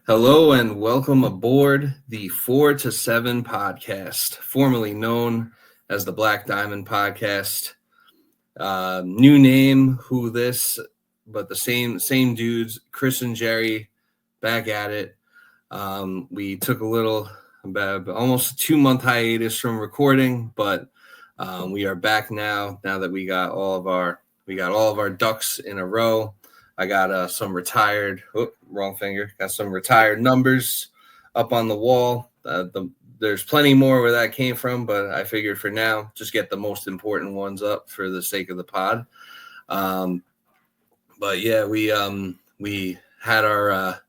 Hello and welcome aboard the 4 to 7 podcast, formerly known as the Black Diamond Podcast. New name, who this, but the same dudes, Chris and Jerry, back at it. We took about almost a 2-month hiatus from recording, but we are back now that we got all of our ducks in a row. I got got some retired numbers up on the wall. There's plenty more where that came from, but I figured for now, just get the most important ones up for the sake of the pod. But yeah, we had our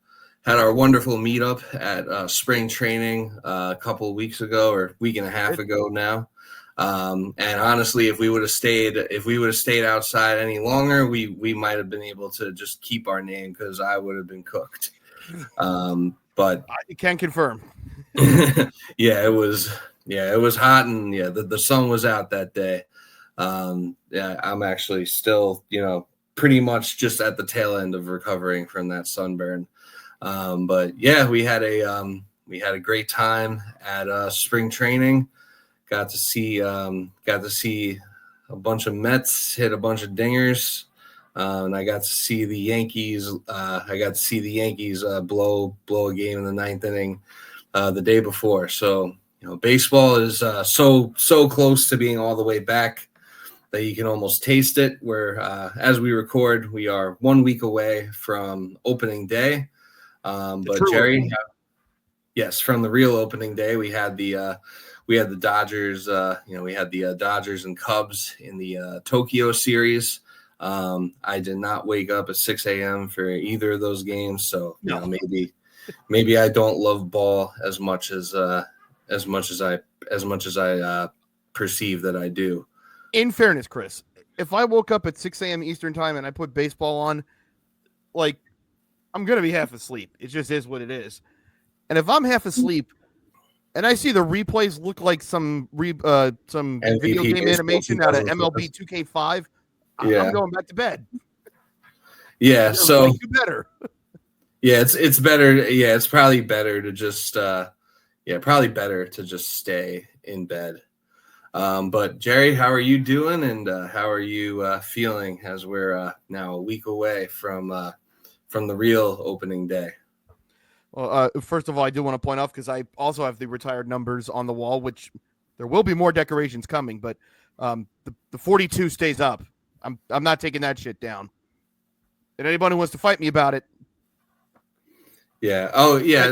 wonderful meetup at spring training a couple of weeks ago, or week and a half ago now. And honestly, if we would have stayed outside any longer, we might have been able to just keep our name because I would have been cooked. But I can confirm. it was hot, and the sun was out that day. I'm actually still, pretty much just at the tail end of recovering from that sunburn. But yeah, we had a great time at spring training. Got to see a bunch of Mets hit a bunch of dingers, and I got to see the Yankees. Blow a game in the ninth inning the day before. So baseball is so close to being all the way back that you can almost taste it. Where as we record, we are 1 week away from opening day. But Jerry, yes, from the real opening day, we had the Dodgers. We had the Dodgers and Cubs in the Tokyo series. I did not wake up at 6 a.m. for either of those games, so maybe I don't love ball as much as I perceive that I do. In fairness, Chris, if I woke up at 6 a.m. Eastern time and I put baseball on, I'm gonna be half asleep. It just is what it is. And if I'm half asleep and I see the replays look like some video game animation out of MLB 2K5, I'm going back to bed. Yeah, so better. Yeah, it's better. Yeah, it's probably better to just stay in bed. But Jerry, how are you doing, and how are you feeling as we're now a week away from the real opening day? Well, first of all, I do want to point out, because I also have the retired numbers on the wall, which there will be more decorations coming, but the 42 stays up. I'm not taking that shit down. And anybody who wants to fight me about it. Yeah. Oh, yeah.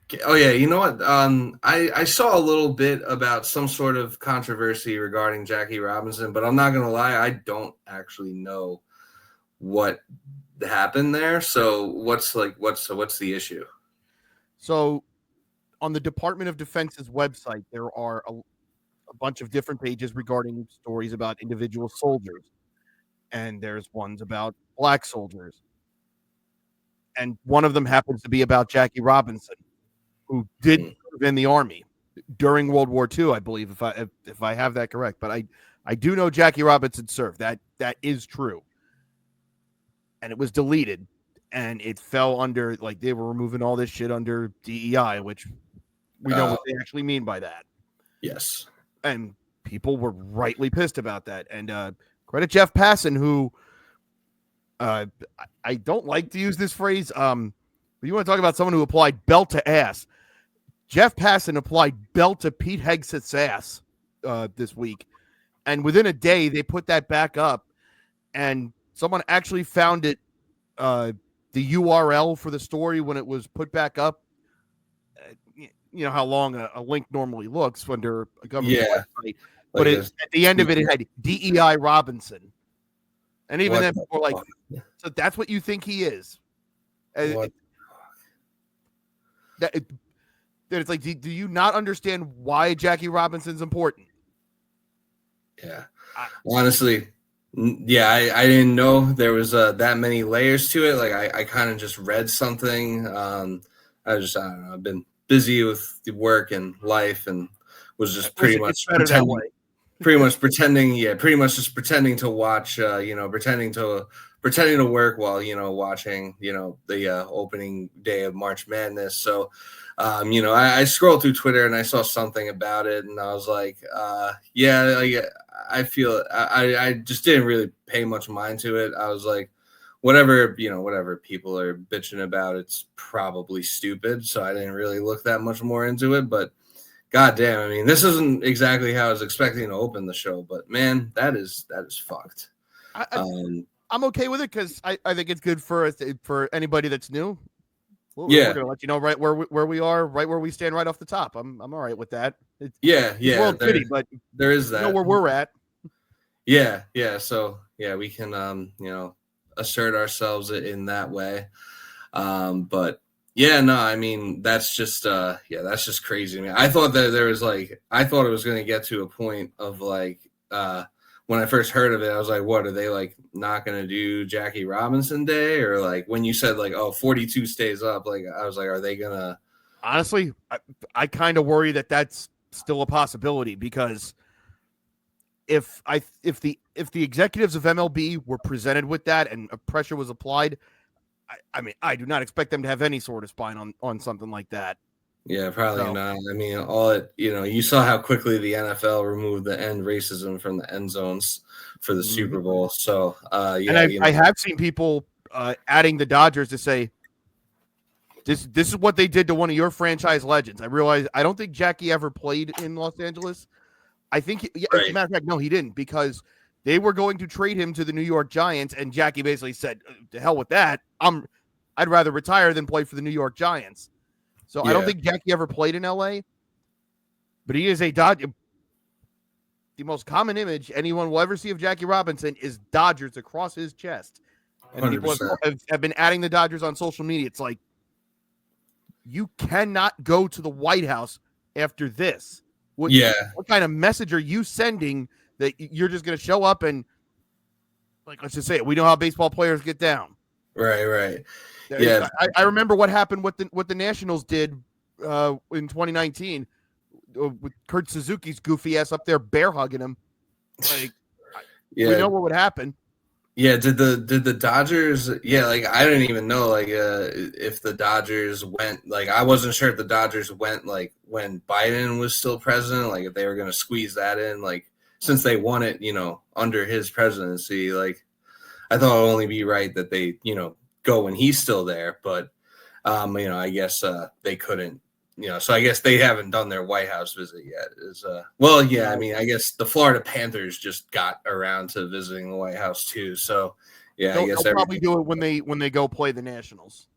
You know what? I saw a little bit about some sort of controversy regarding Jackie Robinson, but I'm not going to lie. I don't actually know what happened there. So what's the issue? So on the Department of Defense's website, there are a bunch of different pages regarding stories about individual soldiers. And there's ones about black soldiers. And one of them happens to be about Jackie Robinson, who did serve in the Army during World War II, I believe, if I have that correct. But I do know Jackie Robinson served. That is true. And it was deleted, and it fell under, they were removing all this shit under DEI, which we know what they actually mean by that. Yes. And people were rightly pissed about that. And credit Jeff Passan, who I don't like to use this phrase. But you want to talk about someone who applied belt to ass. Jeff Passan applied belt to Pete Hegseth's ass this week. And within a day, they put that back up, and someone actually found it, the URL for the story when it was put back up. You know how long a link normally looks under a government website. But at the end of it, it had DEI Robinson. And even then, people were like, so that's what you think he is? That it's like, do you not understand why Jackie Robinson's important? Yeah. Honestly, I didn't know there was that many layers to it. I kind of just read something. I don't know. I've been busy with the work and life, and was just pretty much pretending just pretending to watch, pretending pretending to work while, watching, the opening day of March Madness. So, I scrolled through Twitter and I saw something about it, and I was like, yeah, like, I feel I just didn't really pay much mind to it. I was like, whatever people are bitching about, it's probably stupid. So I didn't really look that much more into it. But God damn, I mean, this isn't exactly how I was expecting to open the show, but man, that is fucked. I'm okay with it because I think it's good for anybody that's new. Yeah, we're gonna let you know right where we are, right where we stand, right off the top. I'm all right with that. It's world shitty, but there is that. Know where we're at. Yeah. So yeah, we can assert ourselves in that way. But yeah, no, I mean that's just crazy. I mean, I thought that I thought it was going to get to a point of like when I first heard of it, I was like, what are they like not going to do Jackie Robinson Day? Or like when you said like, oh, 42 stays up, like I was like, are they gonna? Honestly, I kind of worry that that's still a possibility, because if the executives of MLB were presented with that and pressure was applied, I mean, I do not expect them to have any sort of spine on something like that. Yeah, probably not. I mean, you saw how quickly the NFL removed the end racism from the end zones for the Super Bowl. So, I have seen people adding the Dodgers to say, this is what they did to one of your franchise legends. I realize I don't think Jackie ever played in Los Angeles. I think, as a matter of fact, no, he didn't, because they were going to trade him to the New York Giants, and Jackie basically said, "To hell with that. I'd rather retire than play for the New York Giants." So I don't think Jackie ever played in LA, but he is a Dodger. The most common image anyone will ever see of Jackie Robinson is Dodgers across his chest, and 100%. People have been adding the Dodgers on social media. It's like, you cannot go to the White House after this. What kind of message are you sending that you're just going to show up and, like, let's just say it, we know how baseball players get down. Right. Yeah. I remember what happened with the Nationals did in 2019 with Kurt Suzuki's goofy ass up there bear hugging him. Like, we know what would happen. Yeah, did the Dodgers? Yeah, like I didn't even know like if the Dodgers went, like I wasn't sure if the Dodgers went like when Biden was still president, like if they were going to squeeze that in, like since they won it, under his presidency. Like I thought it would only be right that they go when he's still there, but I guess they couldn't. So I guess they haven't done their White House visit yet. I mean, I guess the Florida Panthers just got around to visiting the White House too. So, yeah, I guess they'll probably do it when they go play the Nationals.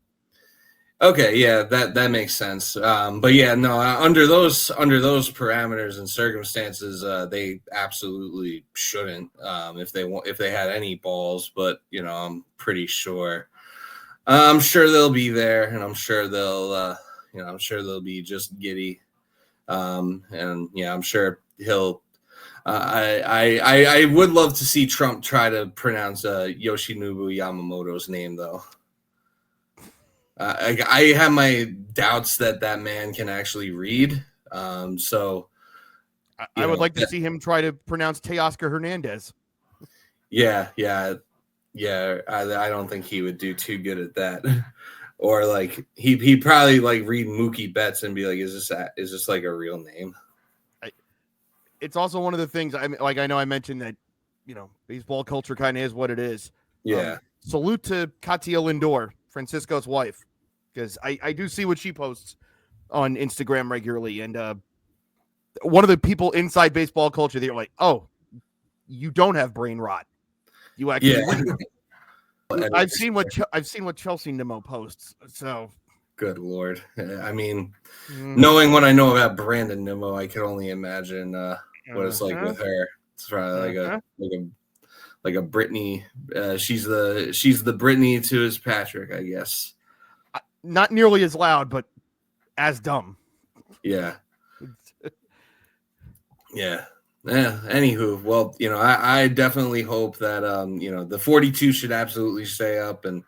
Okay, yeah, that makes sense. But yeah, no, under those parameters and circumstances, they absolutely shouldn't. If they had any balls, but I'm pretty sure. I'm sure they'll be there, and I'm sure they'll. I'm sure they'll be just giddy. And yeah, I'm sure he'll. I would love to see Trump try to pronounce Yoshinobu Yamamoto's name, though. I have my doubts that man can actually read. So I would like to see him try to pronounce Teoscar Hernandez. Yeah. I don't think he would do too good at that. Or like he probably like read Mookie Betts and be like, is this like a real name? It's also one of the things I know I mentioned that baseball culture kind of is what it is. Yeah. Salute to Katia Lindor, Francisco's wife, because I do see what she posts on Instagram regularly, and one of the people inside baseball culture, they're like, oh, you don't have brain rot, you actually. Yeah. I've seen what Chelsea Nimmo posts. So, good Lord. I mean, knowing what I know about Brandon Nimmo, I can only imagine what it's like with her. It's probably like a Britney. She's the Britney to his Patrick, I guess. Not nearly as loud, but as dumb. Yeah. Yeah. Yeah. Anywho, well, I definitely hope that the 42 should absolutely stay up, and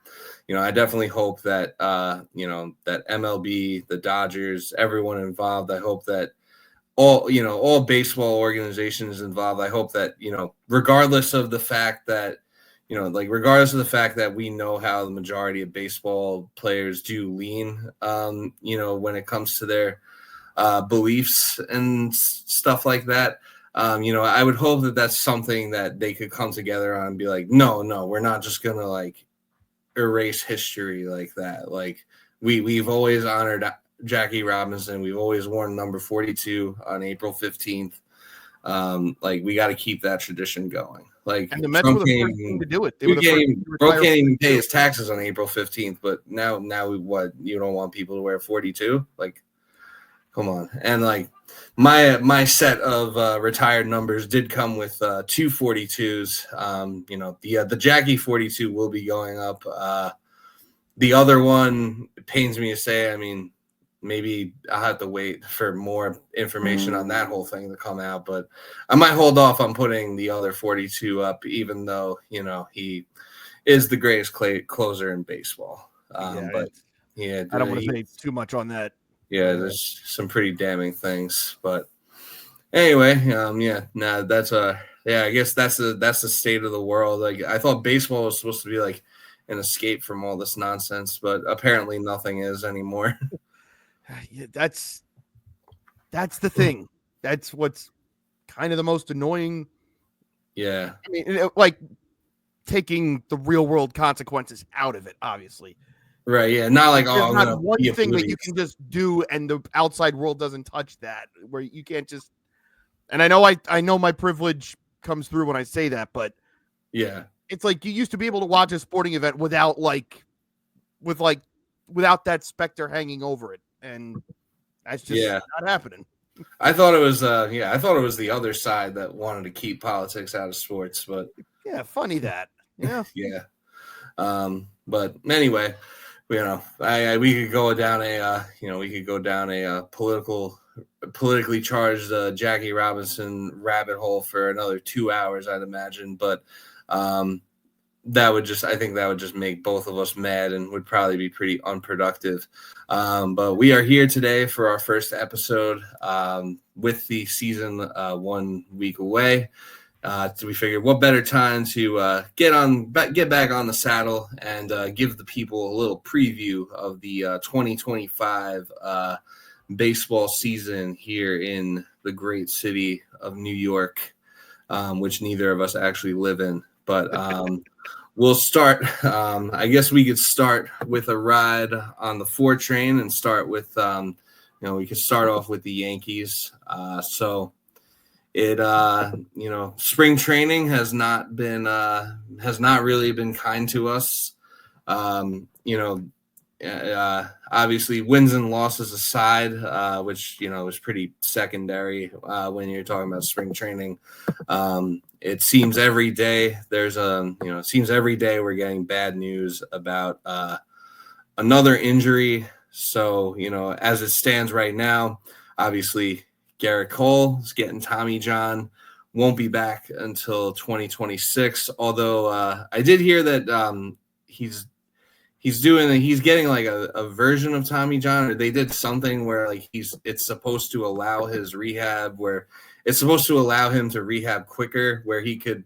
I definitely hope that that MLB, the Dodgers, everyone involved. I hope that all baseball organizations involved. I hope that regardless of the fact that like regardless of the fact that we know how the majority of baseball players do lean, when it comes to their beliefs and stuff like that. I would hope that that's something that they could come together on and be like, no, we're not just gonna like erase history like that. Like we've always honored Jackie Robinson. We've always worn number 42 on April 15th. Like we got to keep that tradition going. Like and the Mets were the first team to do it. They were the first Bro can't even pay his taxes on April 15th, but now you don't want people to wear 42? Like, come on. And like my set of retired numbers did come with 2 42s. The Jackie 42 will be going up. The other one, it pains me to say, I mean, maybe I'll have to wait for more information on that whole thing to come out, but I might hold off on putting the other 42 up, even though, he is the greatest closer in baseball. But yeah, I don't want to say too much on that. Yeah, there's some pretty damning things, but anyway, that's I guess that's the state of the world. Like I thought baseball was supposed to be like an escape from all this nonsense, but apparently nothing is anymore. Yeah, that's the thing. That's what's kind of the most annoying. Yeah. I mean, like taking the real world consequences out of it, obviously. Right. Yeah. Not like, there's not one thing that you can just do and the outside world doesn't touch that, where you can't just. And I know my privilege comes through when I say that, but yeah, it's like you used to be able to watch a sporting event without that specter hanging over it. And that's just not happening. I thought it was the other side that wanted to keep politics out of sports, but funny that. Yeah. Yeah. But anyway, we could go down a politically charged Jackie Robinson rabbit hole for another 2 hours, I'd imagine, but I think that would just make both of us mad and would probably be pretty unproductive. But we are here today for our first episode with the season 1 week away. So we figured what better time to get back on the saddle and give the people a little preview of the 2025 baseball season here in the great city of New York, which neither of us actually live in. But we'll start. I guess we could start with a ride on the 4 train and start with, we could start off with the Yankees. So it, spring training has not really been kind to us. Obviously wins and losses aside, which, is pretty secondary when you're talking about spring training. It seems every day we're getting bad news about another injury. So, as it stands right now, obviously Garrett Cole is getting Tommy John, won't be back until 2026. Although I did hear that he's getting like a version of Tommy John, or they did something where like it's supposed to allow his rehab, where it's supposed to allow him to rehab quicker, where he could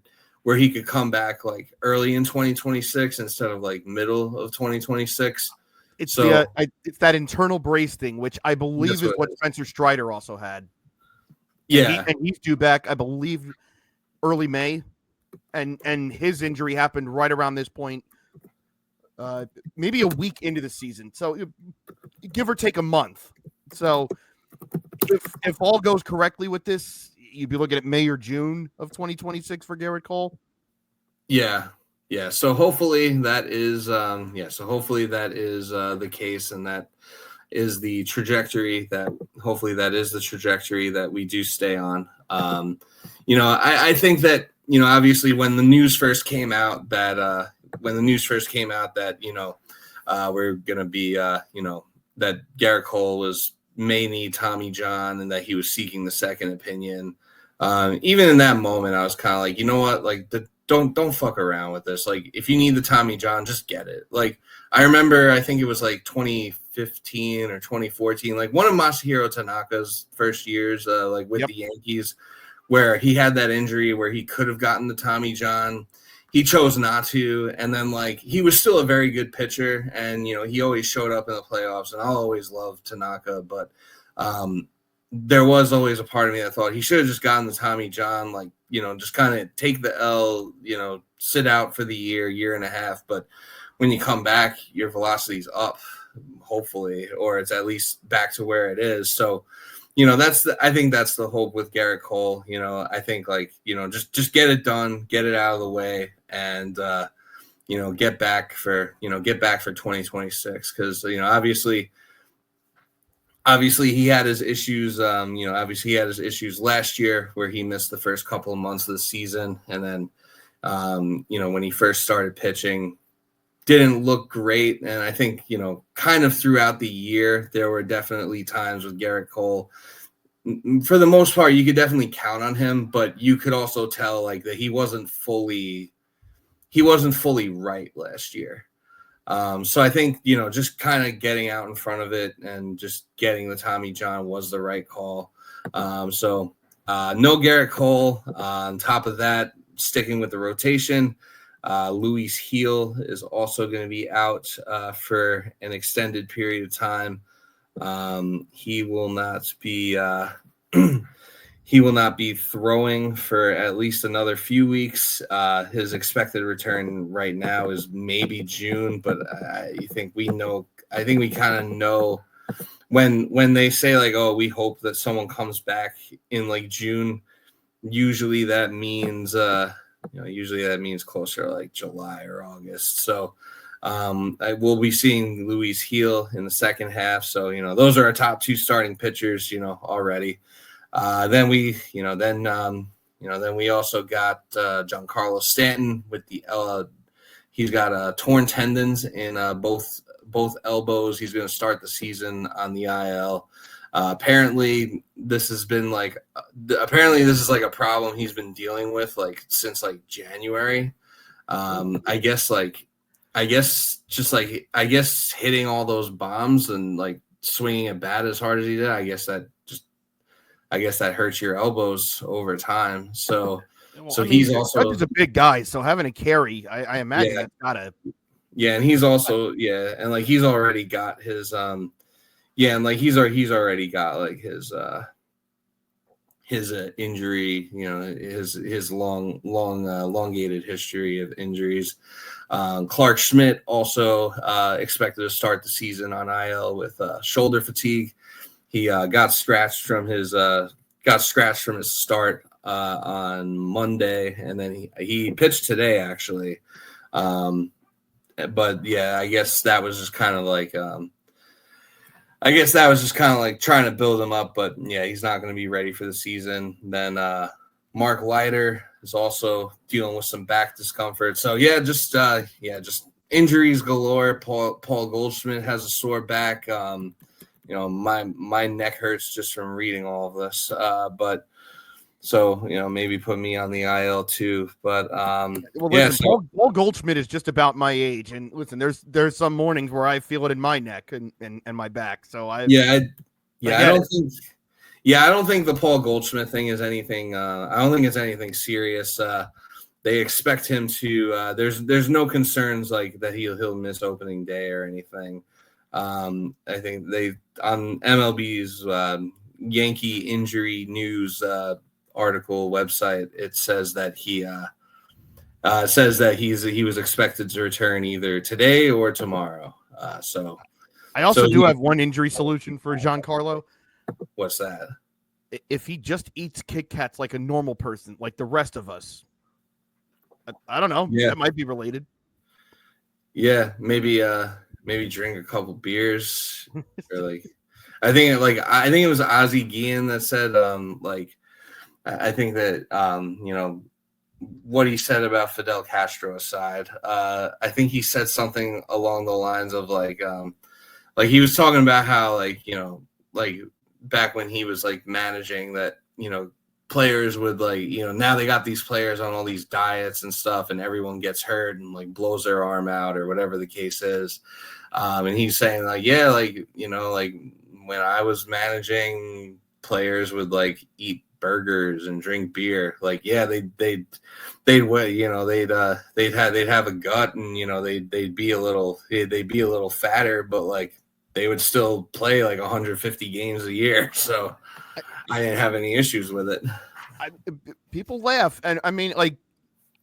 come back like early in 2026 instead of like middle of 2026. It's it's that internal brace thing, which I believe is what Spencer Strider also had. Yeah, and he's due back, I believe, early May, and his injury happened right around this point. Maybe a week into the season, so give or take a month. So if all goes correctly with this, you'd be looking at May or June of 2026 for Garrett Cole. Yeah. So hopefully that is the case, and that is the trajectory that we do stay on. I think that obviously when the news first came out that we're going to be, that Garrett Cole may need Tommy John and that he was seeking the second opinion. Even in that moment, I was kind of like, you know what? Like, don't fuck around with this. Like, if you need the Tommy John, just get it. Like, I remember, I think it was like 2015 or 2014, like one of Masahiro Tanaka's first years, with the Yankees, where he had that injury where he could have gotten the Tommy John. he chose not to. And then like he was still a very good pitcher, and he always showed up in the playoffs, and I'll always love Tanaka, but there was always a part of me that thought he should have just gotten the Tommy John, like, just kind of take the L, sit out for the year and a half. But when you come back, your velocity's up, hopefully, or it's at least back to where it is. So, I think that's the hope with Garrett Cole. I think like, just get it done, get it out of the way, and, get back for 2026. Cause obviously he had his issues, obviously he had his issues last year where he missed the first couple of months of the season. And then, when he first started pitching, didn't look great. And I think, kind of throughout the year, there were definitely times with Garrett Cole. For the most part, you could definitely count on him, but you could also tell like that he wasn't fully right last year. So I think, just kind of getting out in front of it and just getting the Tommy John was the right call. So no Garrett Cole. On top of that, sticking with the rotation, Luis Heel is also going to be out for an extended period of time. He will not be throwing for at least another few weeks. His expected return right now is maybe June, but I think we kind of know when they say like, oh, we hope that someone comes back in like June. Usually that means closer to like July or August. So I will be seeing Luis Heel in the second half. So, those are our top two starting pitchers, already. Then we also got Giancarlo Stanton with he's got torn tendons in both elbows. He's going to start the season on the IL. Apparently this is like a problem he's been dealing with like since like January. I guess hitting all those bombs and like swinging a bat as hard as he did, I guess that hurts your elbows over time. So he's also a big guy, so having a carry, I imagine that's gotta. Yeah, and he's also and like he's already got his and like he's already got like his injury, his elongated history of injuries. Clark Schmidt also expected to start the season on IL with shoulder fatigue. He got scratched from his start on Monday, and then he pitched today actually. But yeah, I guess that was just kind of like trying to build him up. But yeah, he's not going to be ready for the season. Then Mark Leiter is also dealing with some back discomfort. So yeah, just injuries galore. Paul Goldschmidt has a sore back. My neck hurts just from reading all of this. But so, maybe put me on the IL too. But Paul Goldschmidt is just about my age. And listen, there's some mornings where I feel it in my neck and my back. So I don't think the Paul Goldschmidt thing is anything. I don't think it's anything serious. They expect him to. There's no concerns like that he'll miss opening day or anything. I think on MLB's Yankee injury news article website, it says that he was expected to return either today or tomorrow. So I also have one injury solution for Giancarlo. What's that? If he just eats Kit Kats like a normal person, like the rest of us, I don't know. Yeah. That might be related. Yeah, maybe drink a couple beers or like. I think it was Ozzie Guillen that said I think that what he said about Fidel Castro aside, I think he said something along the lines of like he was talking about how like back when he was like managing that, players would now they got these players on all these diets and stuff and everyone gets hurt and like blows their arm out or whatever the case is. And he's saying when I was managing, players would like eat burgers and drink beer. Like, yeah, they'd you know, they'd have a gut, and you know, they'd be a little fatter, but like they would still play like 150 games a year. So I didn't have any issues with it. People laugh, and I mean, like,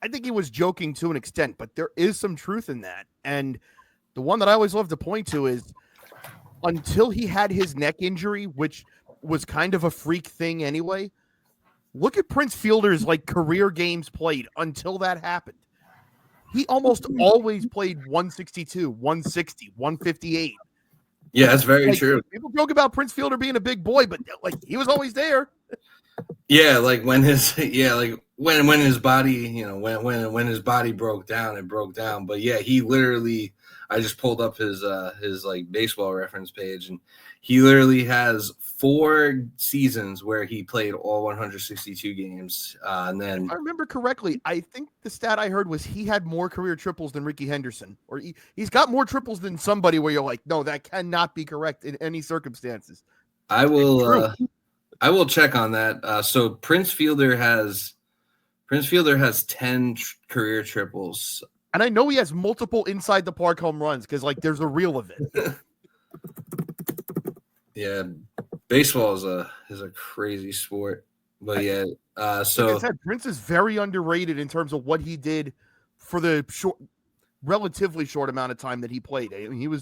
I think he was joking to an extent, but there is some truth in that. And the one that I always love to point to is until he had his neck injury, which was kind of a freak thing anyway. Look at Prince Fielder's like career games played until that happened. He almost always played 162, 160, 158. Yeah, that's very true. People joke about Prince Fielder being a big boy, but like he was always there. Yeah, like when his when his body, you know, when his body broke down, it broke down. But yeah, he literally, I just pulled up his like baseball reference page, and he literally has 4 seasons where he played all 162 games. And then, if I remember correctly, I think the stat I heard was he had more career triples than Ricky Henderson, or he's got more triples than somebody where you're like, no, that cannot be correct in any circumstances. I will check on that. So Prince Fielder has 10 career triples. And I know he has multiple inside the park home runs because like there's a reel of it. Yeah, baseball is a crazy sport. But yeah, so like I said, Prince is very underrated in terms of what he did for the relatively short amount of time that he played. I mean,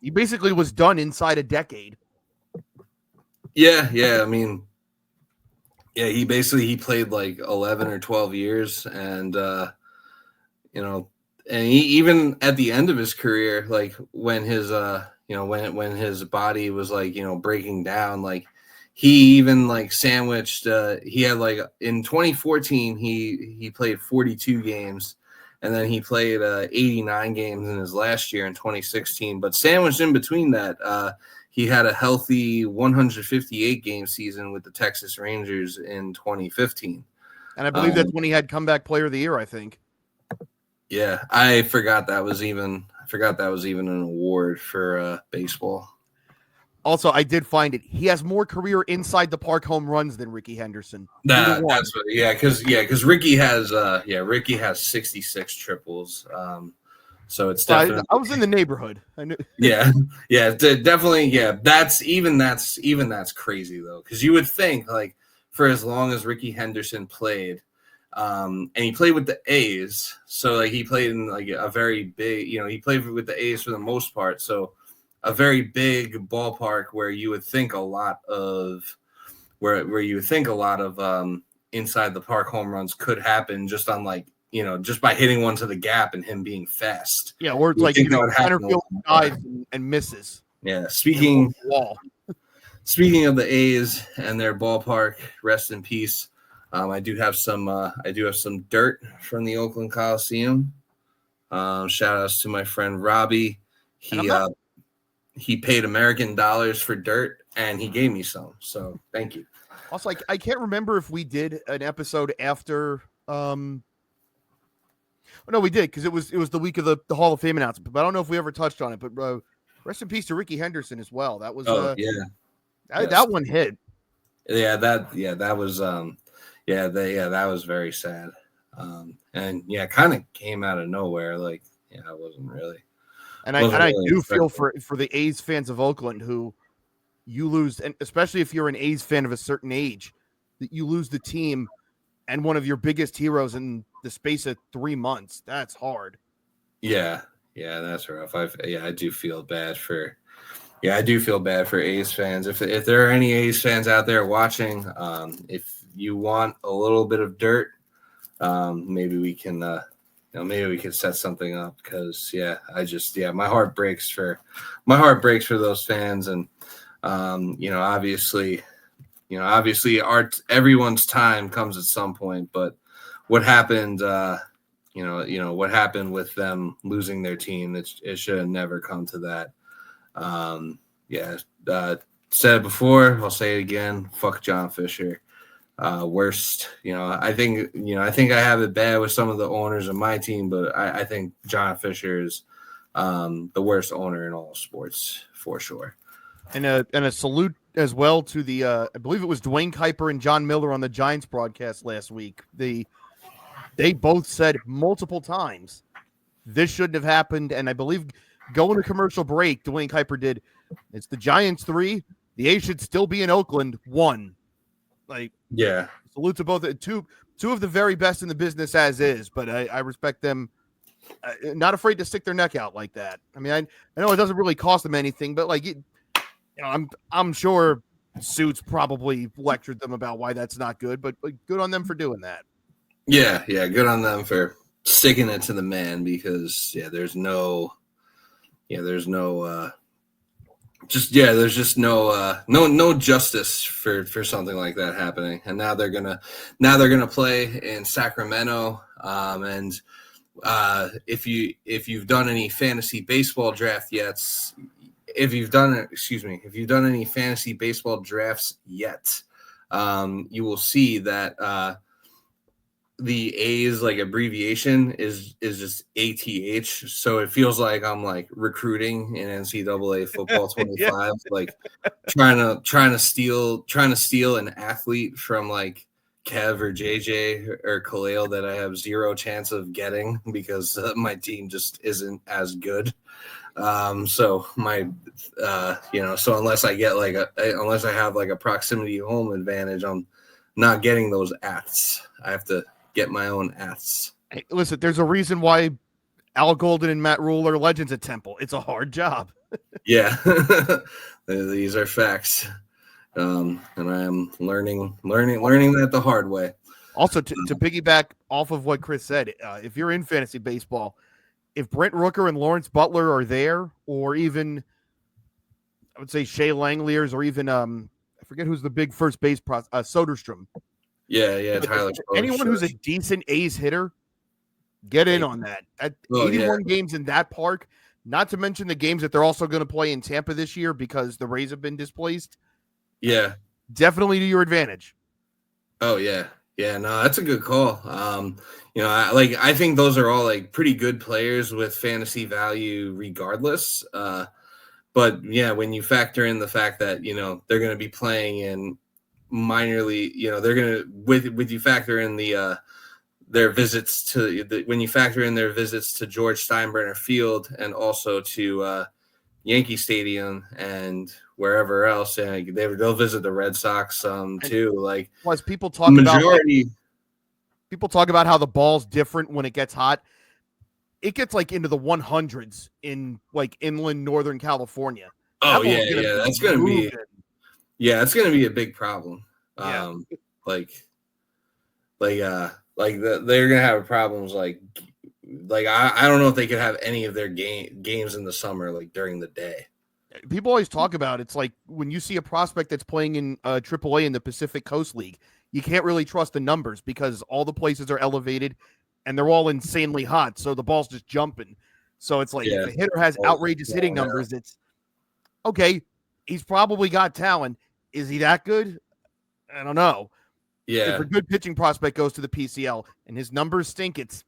he basically was done inside a decade. Yeah. I mean, yeah, he played like 11 or 12 years, and you know, and even at the end of his career, like when his when his body was like, you know, breaking down, like he even like sandwiched he had like in 2014 he played 42 games, and then he played 89 games in his last year in 2016, but sandwiched in between that, he had a healthy 158 game season with the Texas Rangers in 2015. And I believe that's when he had comeback player of the year, I think. Yeah, I forgot that was even an award for baseball. Also, I did find it. He has more career inside the park home runs than Ricky Henderson. That's what, because Ricky has 66 triples. So it's definitely. I was in the neighborhood. I knew. Yeah, definitely. Yeah, that's crazy though, because you would think like for as long as Ricky Henderson played, and he played with the A's, so like he played in like a very big, you know, he played with the A's for the most part, so a very big ballpark where you would think a lot of inside the park home runs could happen just on like, you know, just by hitting one to the gap and him being fast. Yeah, or it's like, you know, center field dives and misses. Yeah, speaking of the A's and their ballpark, rest in peace. I do have some dirt from the Oakland Coliseum. Shout outs to my friend Robbie. He paid American dollars for dirt, and he gave me some. So thank you. Also, I can't remember if we did an episode after. No, we did, because it was the week of the Hall of Fame announcement. But I don't know if we ever touched on it. But rest in peace to Ricky Henderson as well. That was that one hit. That was very sad. And yeah, kind of came out of nowhere. Like, yeah, I wasn't really. And I do feel for the A's fans of Oakland who you lose, and especially if you're an A's fan of a certain age, that you lose the team and one of your biggest heroes in the space of 3 months. That's hard. Yeah, that's rough. I do feel bad for A's fans. If there are any A's fans out there watching, if you want a little bit of dirt, maybe we can set something up, because my heart breaks for those fans, and obviously everyone's time comes at some point, but what happened what happened with them losing their team, it should have never come to that. Said it before, I'll say it again, fuck John Fisher. Worst, I think I have it bad with some of the owners of my team, but I think John Fisher is the worst owner in all sports for sure. And a salute as well to the I believe it was Dwayne Kuiper and John Miller on the Giants broadcast last week. They both said multiple times this shouldn't have happened, and I believe going to commercial break, Dwayne Kuiper did. It's the Giants 3. The A's should still be in Oakland 1. Like, yeah, salute to both. Two of the very best in the business as is, but I respect them. Not afraid to stick their neck out like that. I mean, I know it doesn't really cost them anything, but like, I'm sure Suits probably lectured them about why that's not good, but good on them for doing that. Yeah, good on them for sticking it to the man, because there's just no justice for something like that happening. And now they're gonna play in Sacramento, and if you've done any fantasy baseball draft yet, if you've done any fantasy baseball drafts yet, you will see that the A's like abbreviation is just ATH. So it feels like I'm like recruiting in NCAA football 25, like trying to steal an athlete from like Kev or JJ or Khalil that I have zero chance of getting because my team just isn't as good. So my, so unless I have like a proximity home advantage, I'm not getting those aths. I have to get my own aths. Hey, listen, there's a reason why Al Golden and Matt Rule are legends at Temple. It's a hard job. Yeah, these are facts. And I am learning that the hard way. Also, to piggyback off of what Chris said, if you're in fantasy baseball, if Brent Rooker and Lawrence Butler are there, or even I would say Shea Langeliers, or even I forget who's the big first base Soderstrom. Yeah, Tyler. Anyone who's a decent A's hitter, get in on that. At 81 games in that park, not to mention the games that they're also going to play in Tampa this year because the Rays have been displaced. Yeah. Definitely to your advantage. Oh, yeah. Yeah, no, that's a good call. I think those are all like pretty good players with fantasy value regardless. But yeah, when you factor in the fact that, they're going to be playing in minor league, they're going to, with you factor in their visits to when you factor in their visits to George Steinbrenner Field and also to Yankee Stadium and wherever else, and they'll visit the Red Sox too. Like, plus people talk about how the ball's different when it gets hot. It gets like into the 100s in like inland Northern California. Oh yeah, that's gonna be it's gonna be a big problem. Yeah. They're gonna have problems like I don't know if they could have any of their games in the summer like during the day. People always talk about it's like when you see a prospect that's playing in AAA in the Pacific Coast League, you can't really trust the numbers because all the places are elevated and they're all insanely hot, so the ball's just jumping. So it's like if the hitter has outrageous hitting numbers, it's okay. He's probably got talent. Is he that good? I don't know. Yeah. If a good pitching prospect goes to the PCL and his numbers stink, it's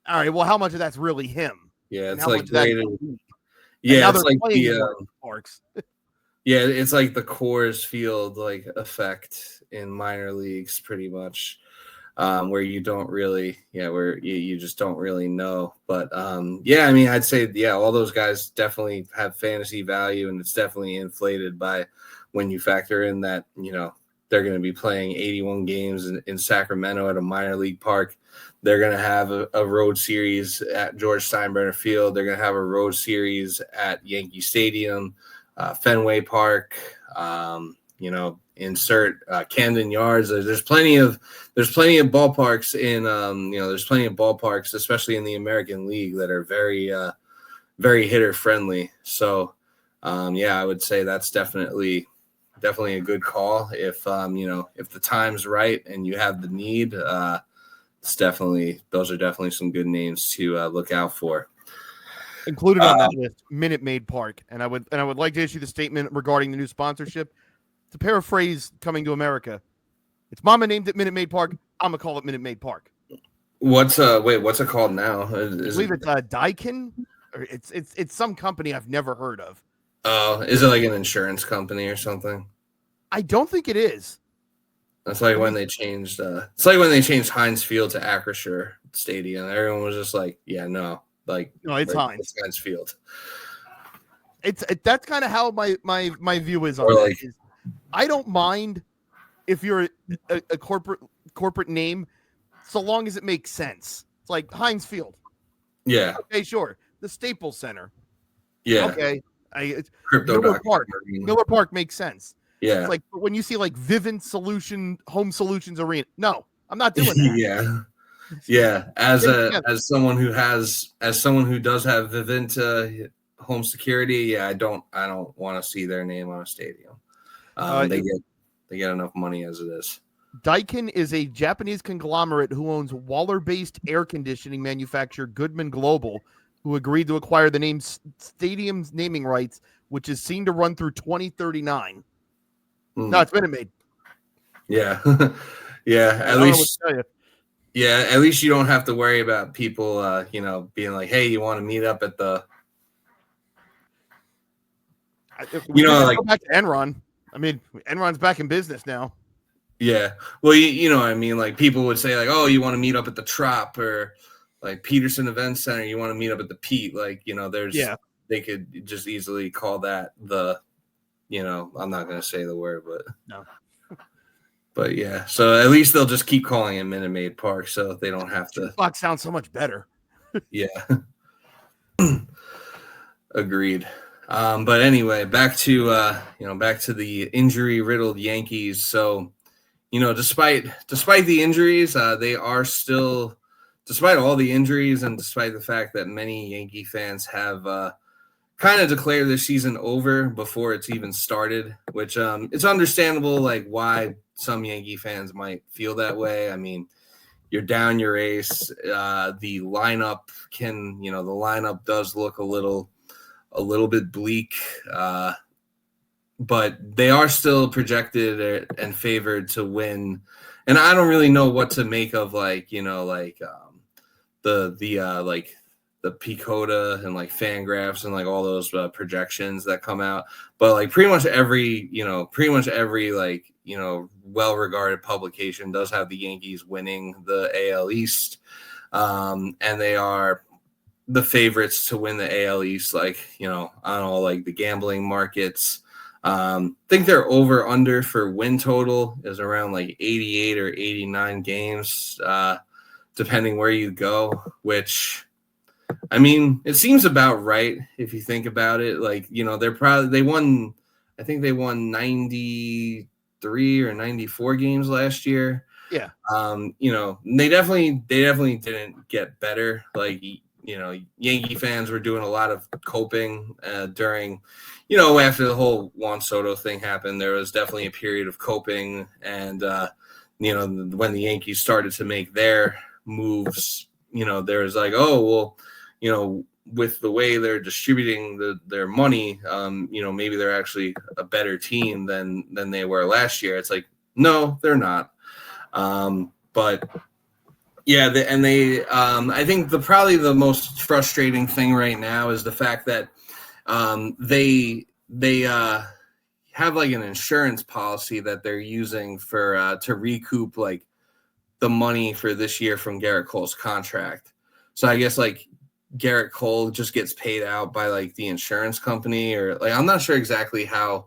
all right. Well, how much of that's really him? Yeah, it's like graded. Yeah, it's like the parks. Yeah, it's like the Coors Field like effect in minor leagues, pretty much, where you don't really, where you just don't really know. But I mean, I'd say all those guys definitely have fantasy value, and it's definitely inflated by when you factor in that they're going to be playing 81 games in Sacramento at a minor league park. They're going to have a road series at George Steinbrenner Field. They're going to have a road series at Yankee Stadium, Fenway Park, insert Camden Yards. There's plenty of ballparks in, there's plenty of ballparks, especially in the American League, that are very, very hitter friendly. So, I would say that's definitely a good call. If if the time's right and you have the need, those are definitely some good names to look out for. Included on that list, Minute Maid Park, and I would like to issue the statement regarding the new sponsorship. To paraphrase Coming to America, it's Mama named it Minute Maid Park. I'm gonna call it Minute Maid Park. What's it called now? I believe it's Daikin, or it's some company I've never heard of. Oh, is it like an insurance company or something? I don't think it is. That's like when they changed. It's like when they changed Heinz Field to Acrisure Stadium. Everyone was just like, "Yeah, no, no, it's Heinz. It's Heinz Field." That's kind of how my view is on Or that. like, I don't mind if you're a corporate name, so long as it makes sense. It's like Heinz Field. yeah, Okay, sure. The Staples Center. yeah, Okay. Crypto Miller Park makes sense. Yeah, It's like when you see like Vivint Home Solutions Arena. No, I'm not doing that. yeah, yeah. As someone who does have Vivint home security, yeah, I don't want to see their name on a stadium. They get enough money as it is. Daikin is a Japanese conglomerate who owns Waller-based air conditioning manufacturer Goodman Global, who agreed to acquire the name stadium's naming rights, which is seen to run through 2039. No, it's been made. Yeah, yeah. At least you don't have to worry about people, being like, "Hey, you want to meet up at the?" Go back to Enron. I mean, Enron's back in business now. Yeah. Well, you know what I mean? Like people would say like, "Oh, you want to meet up at the Trop or like Peterson Event Center, you want to meet up at the Pete." Like, they could just easily call that I'm not going to say the word, but no. But yeah, so at least they'll just keep calling it Minute Maid Park so they don't have to. Fox sounds so much better. Yeah. Agreed. But anyway, back to the injury-riddled Yankees. So, despite the injuries, they are still, despite all the injuries and despite the fact that many Yankee fans have kind of declared their season over before it's even started, which it's understandable, like why some Yankee fans might feel that way. I mean, you're down your ace. The lineup does look a little bit bleak, but they are still projected and favored to win. And I don't really know what to make of the PECOTA and like Fangraphs and like all those projections that come out, but like pretty much every well-regarded publication does have the Yankees winning the AL East, and they are the favorites to win the AL East. Like, I don't know, like the gambling markets, think their over under for win total is around like 88 or 89 games, depending where you go, which, I mean, it seems about right if you think about it. Like, they won 93 or 94 games last year. Yeah. They definitely didn't get better. Like, Yankee fans were doing a lot of coping during, after the whole Juan Soto thing happened. There was definitely a period of coping, and when the Yankees started to make their moves, there was like, oh well, with the way they're distributing their money, maybe they're actually a better team than they were last year. It's like, no, they're not. But yeah, I think probably the most frustrating thing right now is the fact that they have like an insurance policy that they're using for to recoup like the money for this year from Garrett Cole's contract. So I guess like Garrett Cole just gets paid out by like the insurance company, or like, I'm not sure exactly how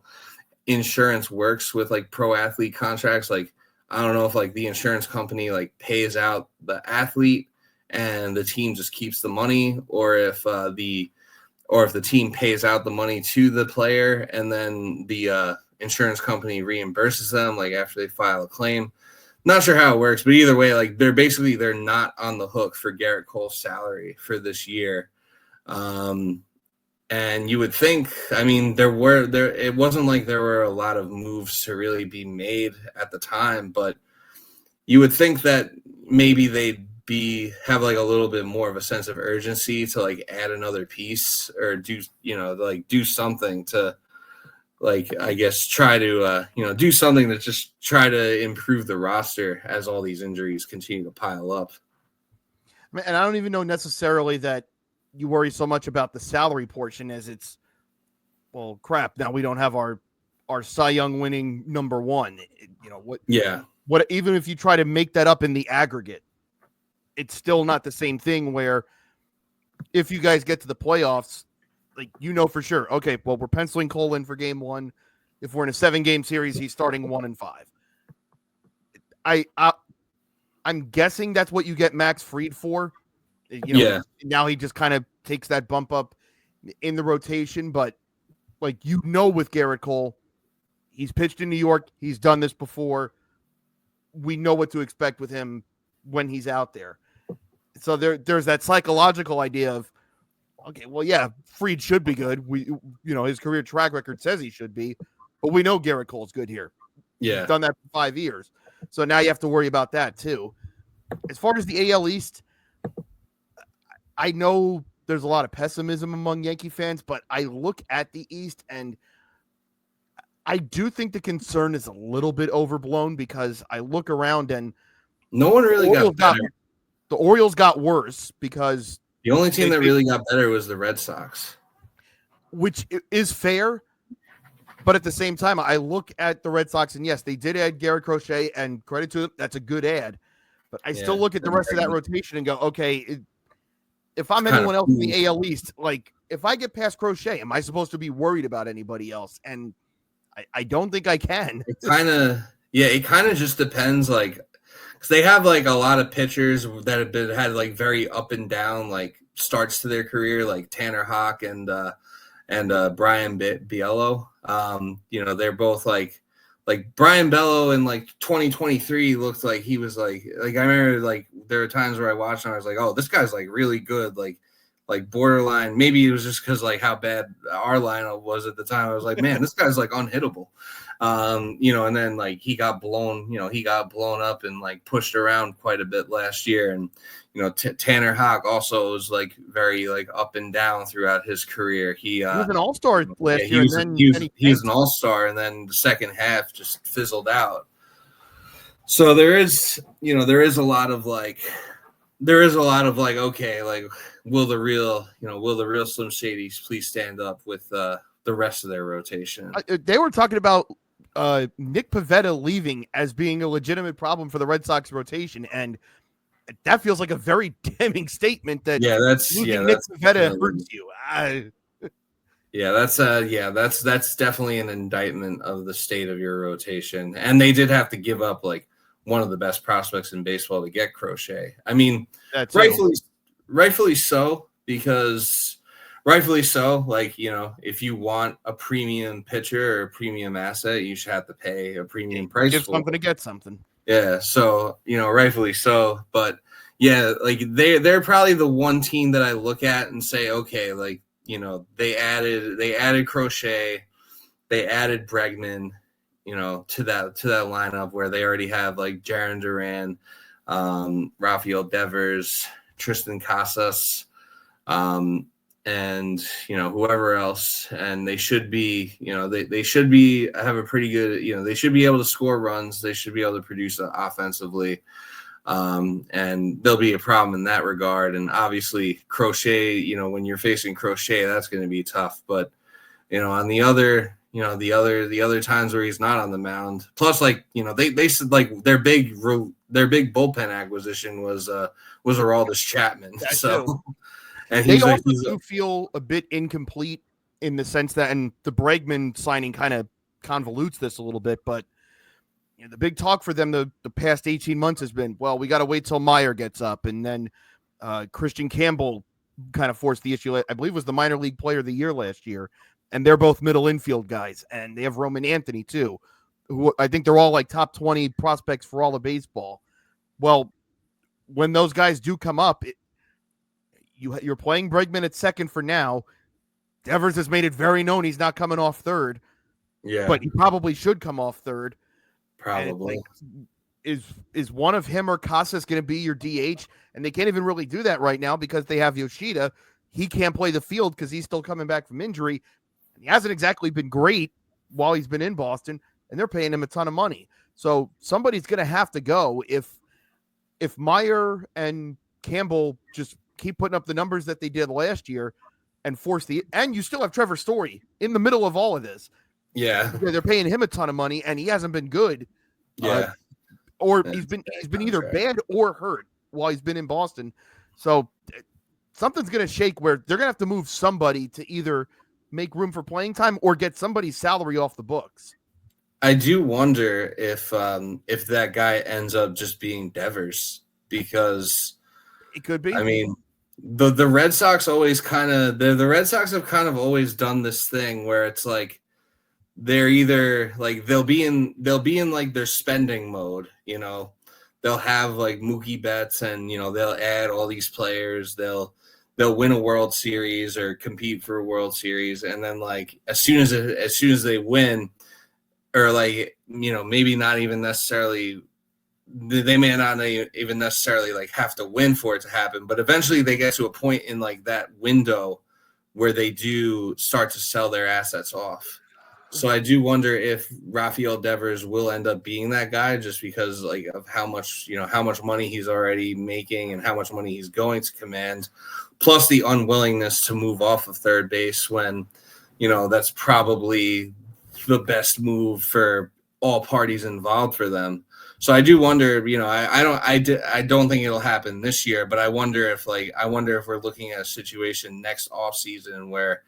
insurance works with like pro athlete contracts. Like, I don't know if like the insurance company like pays out the athlete and the team just keeps the money, or if the team pays out the money to the player and then the insurance company reimburses them like after they file a claim. Not sure how it works, but either way, like they're not on the hook for Garrett Cole's salary for this year. And you would think, I mean, it wasn't like there were a lot of moves to really be made at the time, but you would think that maybe they'd have like a little bit more of a sense of urgency to like add another piece or do something to, like, I guess try to do something to just try to improve the roster as all these injuries continue to pile up. And I don't even know necessarily that you worry so much about the salary portion as it's, well, crap, now we don't have our are Cy Young winning number one. You know what? Yeah. What even if you try to make that up in the aggregate, it's still not the same thing. Where if you guys get to the playoffs, like for sure, okay, well we're penciling Cole in for game one. If we're in a 7-game series, he's starting 1 and 5. I'm guessing that's what you get Max Fried for. Now he just kind of takes that bump up in the rotation, but with Garrett Cole, he's pitched in New York. He's done this before. We know what to expect with him when he's out there. So there's that psychological idea of, okay, well, yeah, Fried should be good. His career track record says he should be, but we know Garrett Cole's good here. Yeah. He's done that for 5 years. So now you have to worry about that too. As far as the AL East, I know there's a lot of pessimism among Yankee fans, but I look at the East and I do think the concern is a little bit overblown because I look around and no one really got better. The Orioles got worse because the only team that really got better was the Red Sox, which is fair. But at the same time, I look at the Red Sox and yes, they did add Garrett Crochet and credit to them. That's a good ad. But I still look at the rest of that rotation and go, okay, if I'm anyone else in the AL East, like if I get past Crochet, am I supposed to be worried about anybody else? And I don't think I can. It kind of just depends, like, because they have like a lot of pitchers that have had like very up and down like starts to their career, like Tanner Houck and Brian Biello. They're both like Brian Bello in like 2023 looked like he was like I remember like there were times where I watched and I was like, oh, this guy's like really good, like borderline. Maybe it was just because like how bad our lineup was at the time. I was like, man, this guy's like unhittable. And then like he got blown up and like pushed around quite a bit last year. And Tanner Houck also was like very like up and down throughout his career. He was an all-star last year. He was an all-star, and then the second half just fizzled out. So there is a lot of like, okay, like will the real Slim Shadys please stand up with the rest of their rotation? They were talking about Nick Pivetta leaving as being a legitimate problem for the Red Sox rotation, and that feels like a very damning statement. That Nick Pivetta hurts you. That's definitely an indictment of the state of your rotation, and they did have to give up like one of the best prospects in baseball to get Crochet. I mean, rightfully so, because rightfully so, like, if you want a premium pitcher or a premium asset, you should have to pay a premium price. Give something to get something. Yeah. So, rightfully so. But yeah, like they're probably the one team that I look at and say, okay, like, they added Crochet, they added Bregman, to that lineup where they already have like Jarren Duran, Rafael Devers, Tristan Casas, and whoever else, and they should be they should be have a pretty good they should be able to score runs, they should be able to produce offensively, and there'll be a problem in that regard. And obviously Crochet, when you're facing Crochet, that's going to be tough. But on the other the other times where he's not on the mound, plus like they said like their big bullpen acquisition was Aroldis Chapman. So and they also do feel a bit incomplete in the sense that, and the Bregman signing kind of convolutes this a little bit, but the big talk for them the past 18 months has been, well, we got to wait till Meyer gets up, and then Christian Campbell kind of forced the issue. I believe was the minor league player of the year last year. And they're both middle infield guys. And they have Roman Anthony, too, who I think they're all like top 20 prospects for all of baseball. Well, when those guys do come up, you're playing Bregman at second for now. Devers has made it very known he's not coming off third. Yeah. But he probably should come off third. Probably. Is one of him or Casas going to be your DH? And they can't even really do that right now because they have Yoshida. He can't play the field because he's still coming back from injury. He hasn't exactly been great while he's been in Boston, and they're paying him a ton of money. So somebody's going to have to go if Meyer and Campbell just keep putting up the numbers that they did last year and and you still have Trevor Story in the middle of all of this. Yeah. They're paying him a ton of money, and he hasn't been good. Yeah. Or That's he's been a bad either contract. bad or hurt while he's been in Boston. So something's going to shake where they're going to have to move somebody to either make room for playing time or get somebody's salary off the books. I do wonder if that guy ends up just being Devers, because It could be. I mean the Red Sox always kind of the Red Sox have kind of always done this thing where it's like they're either like they'll be in like their spending mode, they'll have like Mookie Betts, and they'll add all these players, they'll win a World Series or compete for a World Series, and then like as soon as they win, or like maybe not even necessarily, they may not even necessarily like have to win for it to happen, but eventually they get to a point in like that window where they do start to sell their assets off. So I do wonder if Rafael Devers will end up being that guy, just because like of how much money he's already making and how much money he's going to command, plus the unwillingness to move off of third base when that's probably the best move for all parties involved for them. So I do wonder, I don't think it'll happen this year, but I wonder if we're looking at a situation next offseason where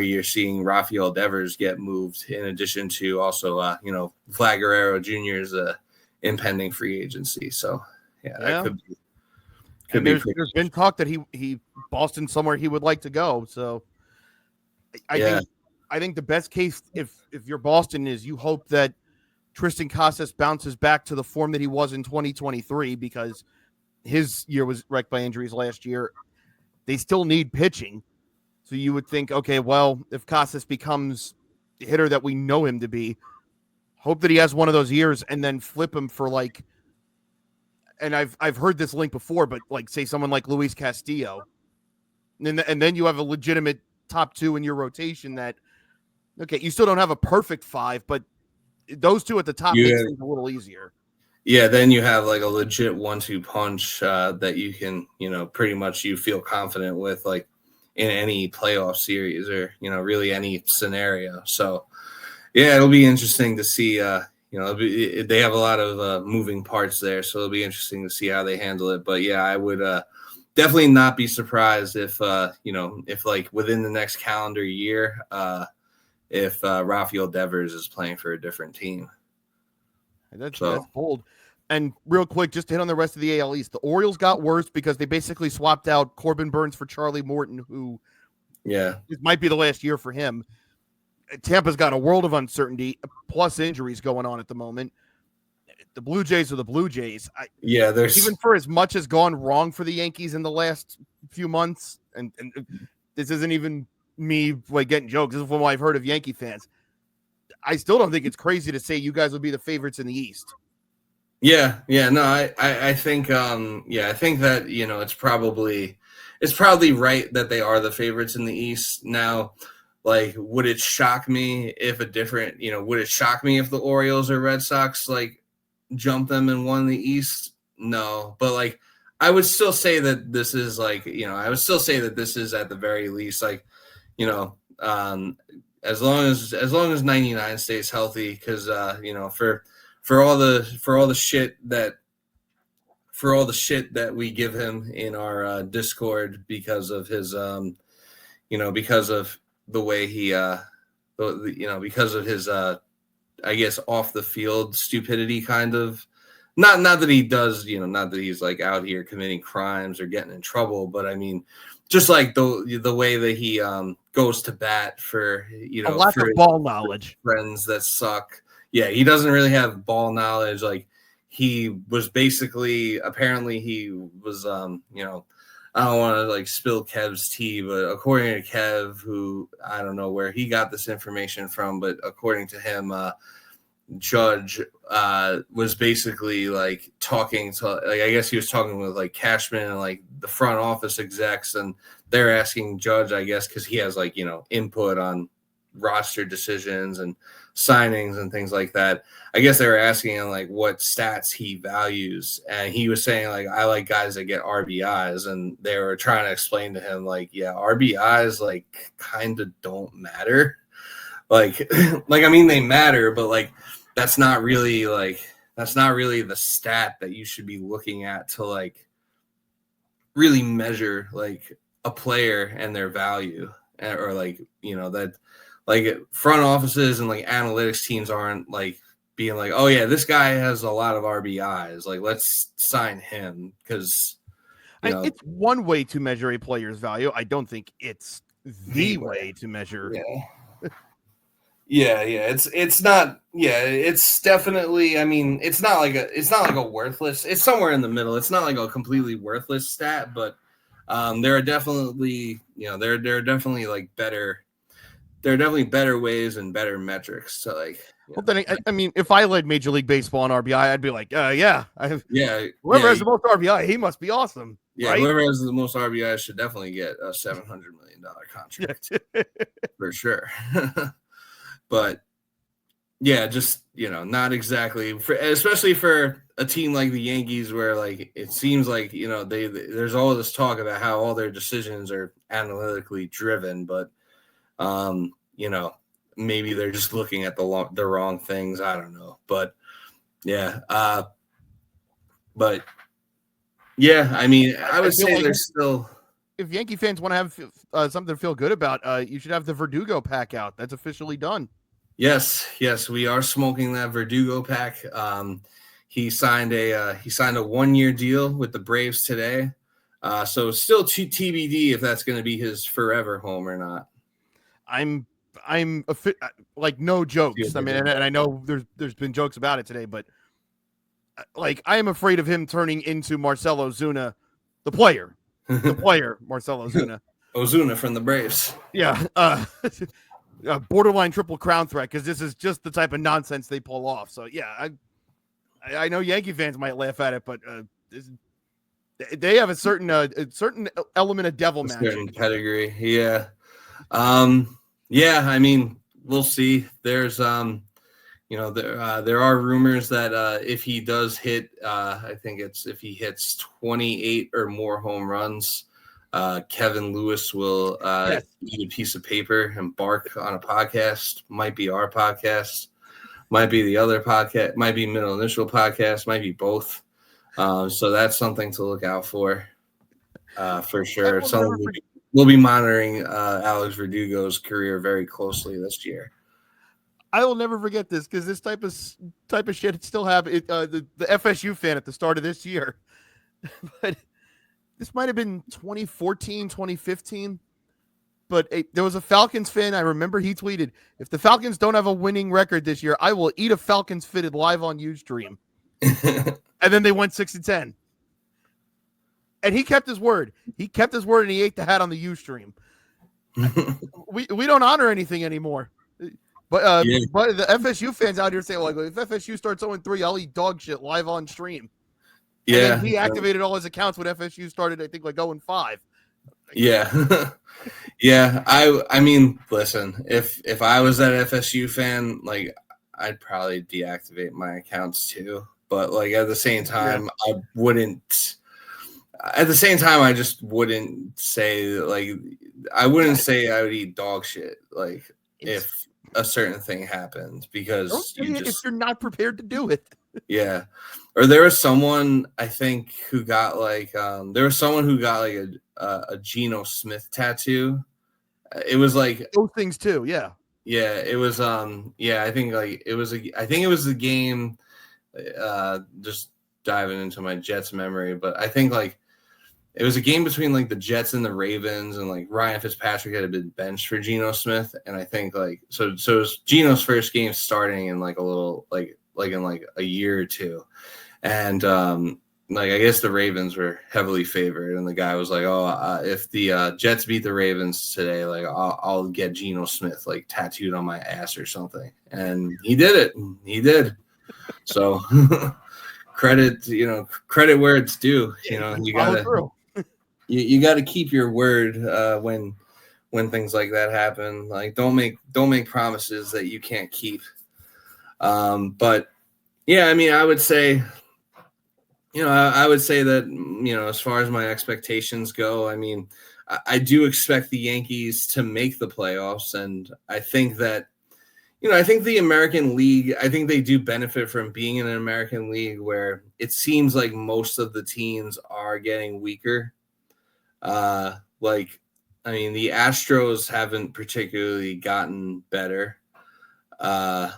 you're seeing Rafael Devers get moved, in addition to also Vlad Guerrero Jr.'s impending free agency. So that could be pretty. There's been talk that he Boston somewhere he would like to go. So I think the best case, if you're Boston, is you hope that Tristan Casas bounces back to the form that he was in 2023, because his year was wrecked by injuries last year. They still need pitching. So you would think, okay, well, if Casas becomes the hitter that we know him to be, hope that he has one of those years and then flip him for like, and I've heard this link before, but like say someone like Luis Castillo, and then you have a legitimate top two in your rotation that, okay, you still don't have a perfect five, but those two at the top makes things a little easier. Yeah, then you have like a legit 1-2 punch that you can, pretty much you feel confident with, like in any playoff series or really any scenario. So yeah, it'll be interesting to see. They have a lot of moving parts there, so it'll be interesting to see how they handle it. But yeah, I would definitely not be surprised if if like within the next calendar year, if Rafael Devers is playing for a different team. That's bold. And real quick, just to hit on the rest of the AL East, the Orioles got worse because they basically swapped out Corbin Burns for Charlie Morton, who it might be the last year for him. Tampa's got a world of uncertainty, plus injuries going on at the moment. The Blue Jays are the Blue Jays. There's even for as much as gone wrong for the Yankees in the last few months, and this isn't even me like getting jokes. This is from what I've heard of Yankee fans. I still don't think it's crazy to say you guys will be the favorites in the East. No, I think I think that it's probably right that they are the favorites in the East. Now, like, would it shock me if the Orioles or Red Sox like jump them and won the East? No, but like I would still say that this is like, I would still say that this is at the very least like, as long as 99 stays healthy, because for all the shit that we give him in our Discord because of his because of the way he because of his I guess off the field stupidity, kind of, not that he does, not that he's like out here committing crimes or getting in trouble, but I mean just like the way that he goes to bat for a lack of ball knowledge, friends that suck. Yeah, he doesn't really have ball knowledge. Like, he was basically, apparently he was I don't want to like spill Kev's tea, but according to Kev, who I don't know where he got this information from, but according to him, Judge was basically like talking to, like, I guess he was talking with like Cashman and like the front office execs, and they're asking Judge, I guess, because he has like input on roster decisions and signings and things like that. I guess they were asking him like what stats he values, and he was saying like, I like guys that get RBIs, and they were trying to explain to him like, yeah, RBIs like kind of don't matter. like I mean they matter, but like that's not really the stat that you should be looking at to like really measure like a player and their value, or like that like front offices and like analytics teams aren't like being like, oh yeah, this guy has a lot of RBIs, like let's sign him because it's one way to measure a player's value. I don't think it's the way to measure. Yeah, it's not. Yeah, it's definitely. I mean, it's not like a worthless. It's somewhere in the middle. It's not like a completely worthless stat, but there are definitely there are definitely like better. There are definitely better ways and better metrics to like. Well, then I mean, if I led Major League Baseball in RBI, I'd be like, yeah, whoever has the most RBI, he must be awesome. Yeah, right? Whoever has the most RBI should definitely get a $700 million contract for sure. But yeah, just not exactly especially for a team like the Yankees, where like it seems like there's all this talk about how all their decisions are analytically driven, but maybe they're just looking at the wrong things. I don't know, but yeah, I mean, I would say like there's still. If Yankee fans want to have something to feel good about, you should have the Verdugo pack out. That's officially done. Yes, we are smoking that Verdugo pack. He signed a 1-year deal with the Braves today. So still TBD if that's going to be his forever home or not. I'm like, no jokes. I mean, and I know there's been jokes about it today, but like I am afraid of him turning into Marcell Ozuna, the player Marcell Ozuna. Ozuna from the Braves. Yeah. Borderline triple crown threat, because this is just the type of nonsense they pull off. So yeah, I know Yankee fans might laugh at it, but they have a certain element of devil magic, certain pedigree. Yeah. Yeah, I mean, we'll see. There's there are rumors that if he does hit, I think it's if he hits 28 or more home runs, Kevin Lewis will eat a piece of paper and bark on a podcast. Might be our podcast, might be the other podcast, might be Middle Initial Podcast, might be both. So that's something to look out for sure. We'll be monitoring Alex Verdugo's career very closely this year. I will never forget this, because this type of shit still happens. The FSU fan at the start of this year, but this might have been 2014, 2015. But there was a Falcons fan. I remember he tweeted, "If the Falcons don't have a winning record this year, I will eat a Falcons fitted live on Ustream." And then they went 6-10. And he kept his word. He kept his word, and he ate the hat on the Ustream. we don't honor anything anymore. But the FSU fans out here say, well, if FSU starts 0-3, I'll eat dog shit live on stream. Yeah. And he activated all his accounts when FSU started, I think, like 0-5. Yeah. Yeah. I mean, listen, if I was that FSU fan, like I'd probably deactivate my accounts too. But like at the same time, I wouldn't. At the same time, I just wouldn't say I wouldn't say I would eat dog shit if a certain thing happened, because if you're not prepared to do it. Yeah. Or there was someone, I think, who got a Geno Smith tattoo. It was like those things too. Yeah. Yeah. It was I think it was the game. Just diving into my Jets memory, but I think it was a game between the Jets and the Ravens, and Ryan Fitzpatrick had been benched for Geno Smith, and I think so it was Geno's first game starting in a year or two, and I guess the Ravens were heavily favored, and the guy was like, "Oh, if the Jets beat the Ravens today, I'll get Geno Smith tattooed on my ass or something," and he did it. He did. So credit where it's due. You gotta. You got to keep your word when things like that happen. Don't make promises that you can't keep. But yeah, I mean, I would say that as far as my expectations go, I mean, I do expect the Yankees to make the playoffs, and I think that I think the American League, I think they do benefit from being in an American League where it seems like most of the teams are getting weaker. Like, I mean, the Astros haven't particularly gotten better. I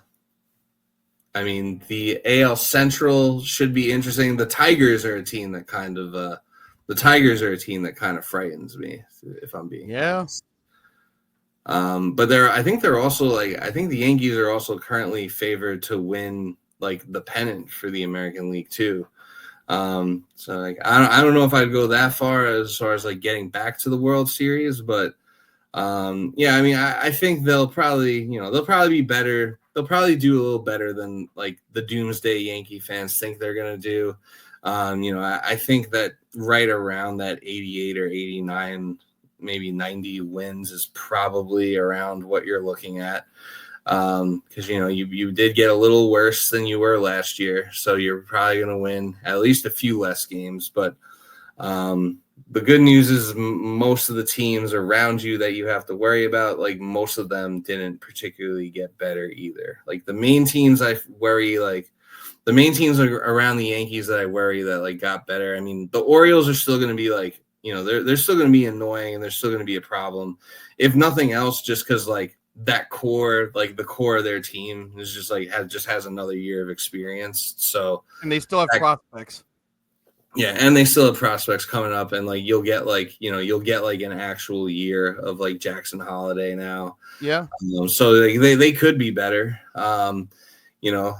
mean, the AL Central should be interesting. The Tigers are a team that kind of frightens me, if I'm being honest. But I think the Yankees are also currently favored to win like the pennant for the American League too. So like I don't know if I'd go that far as like getting back to the World Series, but yeah, I mean I think they'll probably be better. They'll probably do a little better than like the doomsday Yankee fans think they're gonna do. I think that right around that 88 or 89, maybe 90 wins is probably around what you're looking at. Because you did get a little worse than you were last year, so you're probably going to win at least a few less games. But the good news is most of the teams around you that you have to worry about, like most of them didn't particularly get better either. Like the main teams I worry, like the main teams around the Yankees that I worry that like got better. I mean, the Orioles are still going to be like, they're still going to be annoying and they're still going to be a problem. If nothing else, just because like that core, like the core of their team is just like has another year of experience. So and they still have prospects. Yeah, and they still have prospects coming up, and like you'll get like an actual year of like Jackson Holiday now. Yeah. So they could be better. And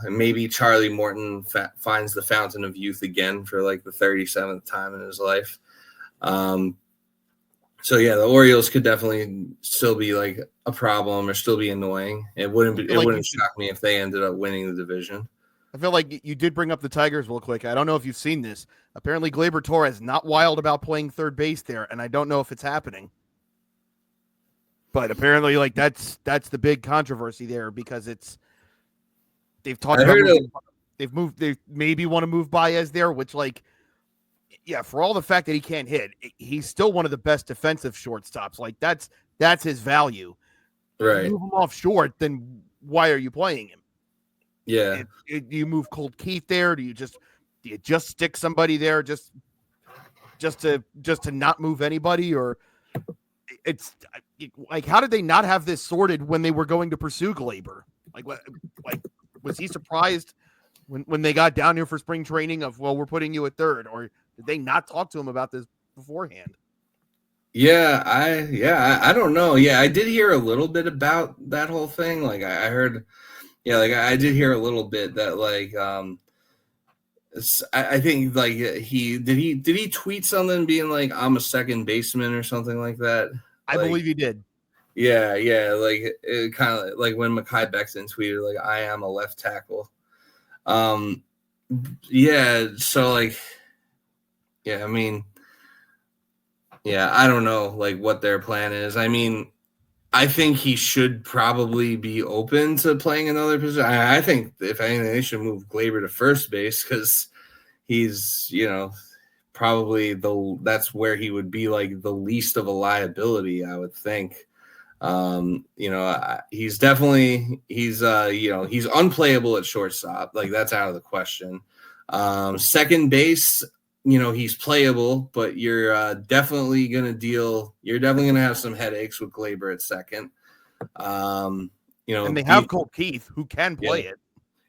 maybe Charlie Morton finds the fountain of youth again for like the 37th time in his life. So yeah, the Orioles could definitely still be like a problem or still be annoying. It wouldn't shock me if they ended up winning the division. I feel like you did bring up the Tigers real quick. I don't know if you've seen this. Apparently, Gleyber Torres not wild about playing third base there, and I don't know if it's happening. But apparently, like that's the big controversy there because they've talked about they maybe want to move Baez there, which like. Yeah, for all the fact that he can't hit, he's still one of the best defensive shortstops. Like that's his value. Right. You move him off short, then why are you playing him? Yeah. Do you move Colt Keith there? Do you just stick somebody there just to not move anybody? Or it's like how did they not have this sorted when they were going to pursue Gleyber? Like what? Like was he surprised when they got down here for spring training of we're putting you at third, or did they not talk to him about this beforehand? Yeah, I don't know. Yeah, I did hear a little bit about that whole thing. Like I heard, yeah, like I did hear a little bit that like I think like he tweet something being like I'm a second baseman or something like that. I believe he did. Yeah, like it kind of like when Mekhi Becton tweeted like I am a left tackle. Yeah, so like. Yeah, I mean, yeah, I don't know like what their plan is. I mean, I think he should probably be open to playing another position. I think if anything, they should move Gleyber to first base because he's, probably that's where he would be like the least of a liability, I would think. He's definitely he's unplayable at shortstop. Like that's out of the question. Second base. He's playable, but you're definitely going to have some headaches with Gleyber at second. And they have Colt Keith who can play it.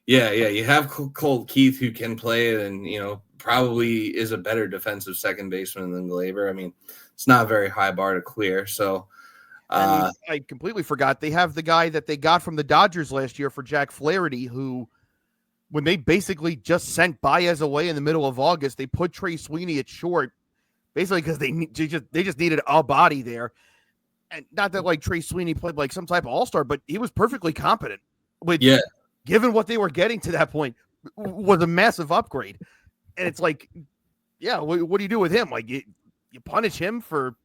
Yeah. You have Colt Keith who can play it and, probably is a better defensive second baseman than Gleyber. I mean, it's not a very high bar to clear. So I completely forgot. They have the guy that they got from the Dodgers last year for Jack Flaherty, who when they basically just sent Baez away in the middle of August, they put Trey Sweeney at short, basically because they just needed a body there. And not that like Trey Sweeney played like some type of all-star, but he was perfectly competent. Which, given what they were getting to that point, was a massive upgrade. And it's like, yeah, what do you do with him? Like you punish him for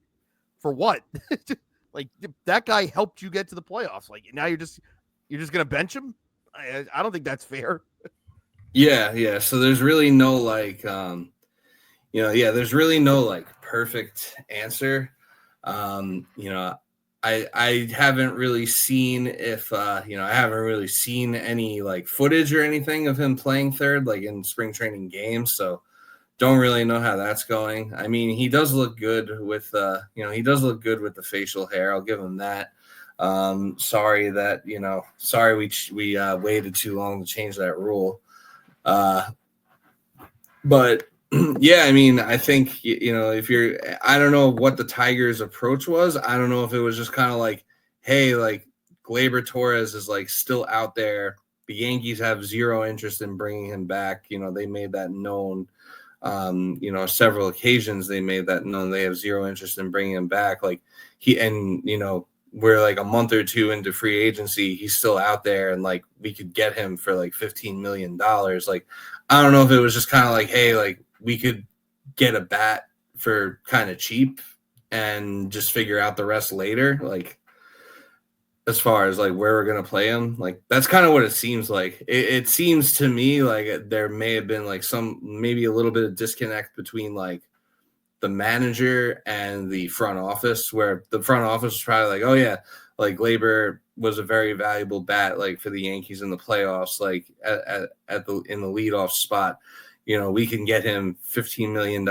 what? Like that guy helped you get to the playoffs. Like now you're just gonna bench him. I don't think that's fair. Yeah. So there's really no like, there's really no like perfect answer. I haven't really seen if I haven't really seen any like footage or anything of him playing third like in spring training games, so don't really know how that's going. I mean, he does look good with he does look good with the facial hair. I'll give him that. Sorry we waited too long to change that rule. But yeah, I mean, I think, I don't know what the Tigers' approach was. I don't know if it was just kind of like, hey, like Gleyber Torres is like still out there. The Yankees have zero interest in bringing him back. They made that known. Several occasions they made that known. They have zero interest in bringing him back. Like we're like a month or two into free agency. He's still out there, and like we could get him for like $15 million. Like, I don't know if it was just kind of like, hey, like we could get a bat for kind of cheap and just figure out the rest later. Like, as far as like where we're going to play him, like that's kind of what it seems like. It seems to me like there may have been like maybe a little bit of disconnect between like the manager and the front office, where the front office was probably like, oh yeah, like Gleyber was a very valuable bat, like for the Yankees in the playoffs, like in the leadoff spot. We can get him $15 million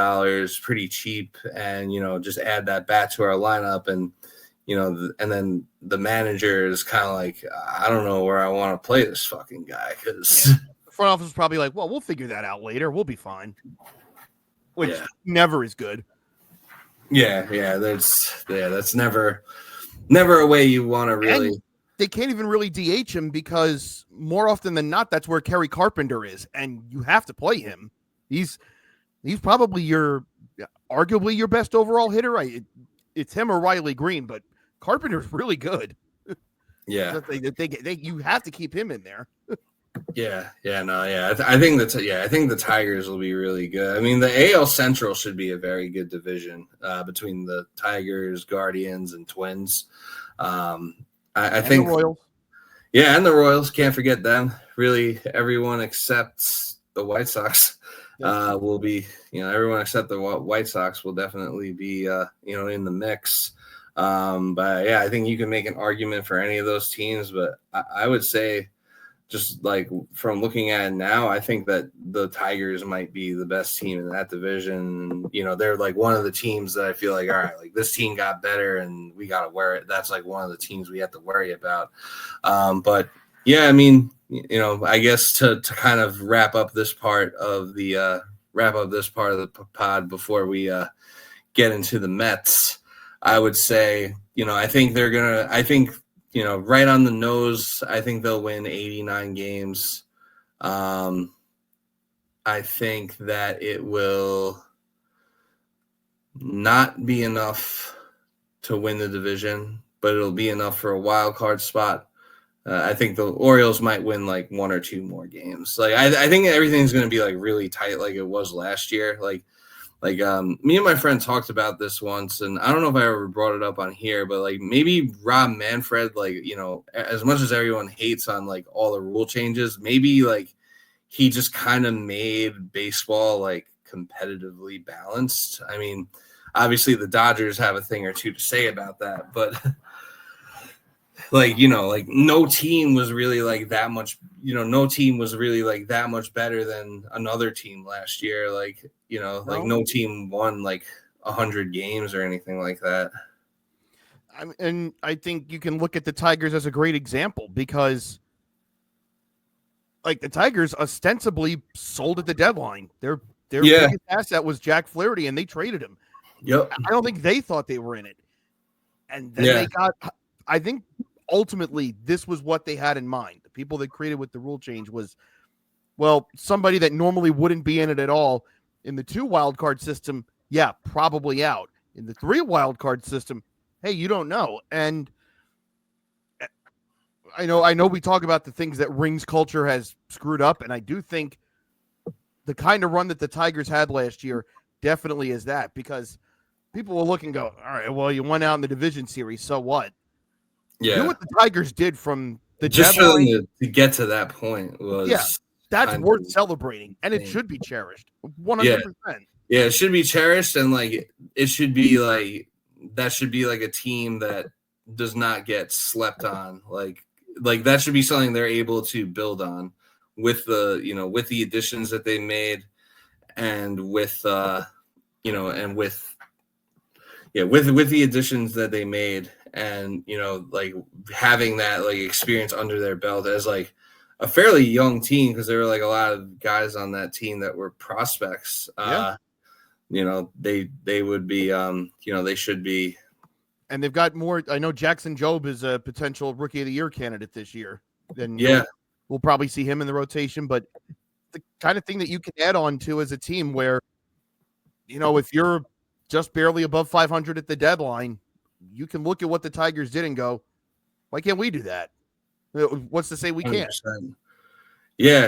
pretty cheap and, just add that bat to our lineup. And, and then the manager is kind of like, I don't know where I want to play this fucking guy. Because the front office is probably like, well, we'll figure that out later. We'll be fine. Which never is good. Yeah, that's never a way you want to really. And they can't even really DH him because more often than not, that's where Kerry Carpenter is, and you have to play him. He's probably arguably your best overall hitter. It's him or Riley Green, but Carpenter's really good. Yeah, you have to keep him in there. I think the Tigers will be really good. I mean, the AL Central should be a very good division between the Tigers, Guardians, and Twins. I think the Royals. Yeah, and the Royals, can't forget them. Really, everyone except the White Sox will be. Everyone except the White Sox will definitely be in the mix. But yeah, I think you can make an argument for any of those teams. But I would say, just like from looking at it now, I think that the Tigers might be the best team in that division. They're like one of the teams that I feel like, all right, like this team got better and we got to wear it. That's like one of the teams we have to worry about. But yeah, I mean, I guess to kind of wrap up this part of the pod before we get into the Mets, I would say, I think right on the nose, I think they'll win 89 games. I think that it will not be enough to win the division, but it'll be enough for a wild card spot. I think the Orioles might win like one or two more games. Like I think everything's going to be like really tight, like it was last year. Like me and my friend talked about this once, and I don't know if I ever brought it up on here, but like maybe Rob Manfred, like, as much as everyone hates on like all the rule changes, maybe like he just kind of made baseball like competitively balanced. I mean, obviously the Dodgers have a thing or two to say about that, but like no team was really like that much better than another team last year. Like, like no team won like 100 games or anything like that. And I think you can look at the Tigers as a great example because like the Tigers ostensibly sold at the deadline. Their biggest asset was Jack Flaherty, and they traded him. Yep. I don't think they thought they were in it. And then they got, I think ultimately this was what they had in mind. The people that created with the rule change was, well, somebody that normally wouldn't be in it at all. In the 2 wild card system, probably out. In the 3 wild card system, hey, you don't know. And I know we talk about the things that rings culture has screwed up, and I do think the kind of run that the Tigers had last year definitely is that, because people will look and go, all right, well, you went out in the division series, so what? Yeah. Do what the Tigers did from the just deadline to get to that point was that's worth celebrating, and it should be cherished 100%. Yeah, it should be cherished, and like it should be like that should be like a team that does not get slept on. Like that should be something they're able to build on with with the additions that they made, and with with the additions that they made, and like having that like experience under their belt as like a fairly young team, because there were like a lot of guys on that team that were prospects. They would be they should be. And they've got more. I know Jackson Jobe is a potential Rookie of the Year candidate this year. Then we'll probably see him in the rotation. But the kind of thing that you can add on to as a team where, if you're just barely above 500 at the deadline, you can look at what the Tigers did and go, why can't we do that? What's to say we 100%. Can't? Yeah.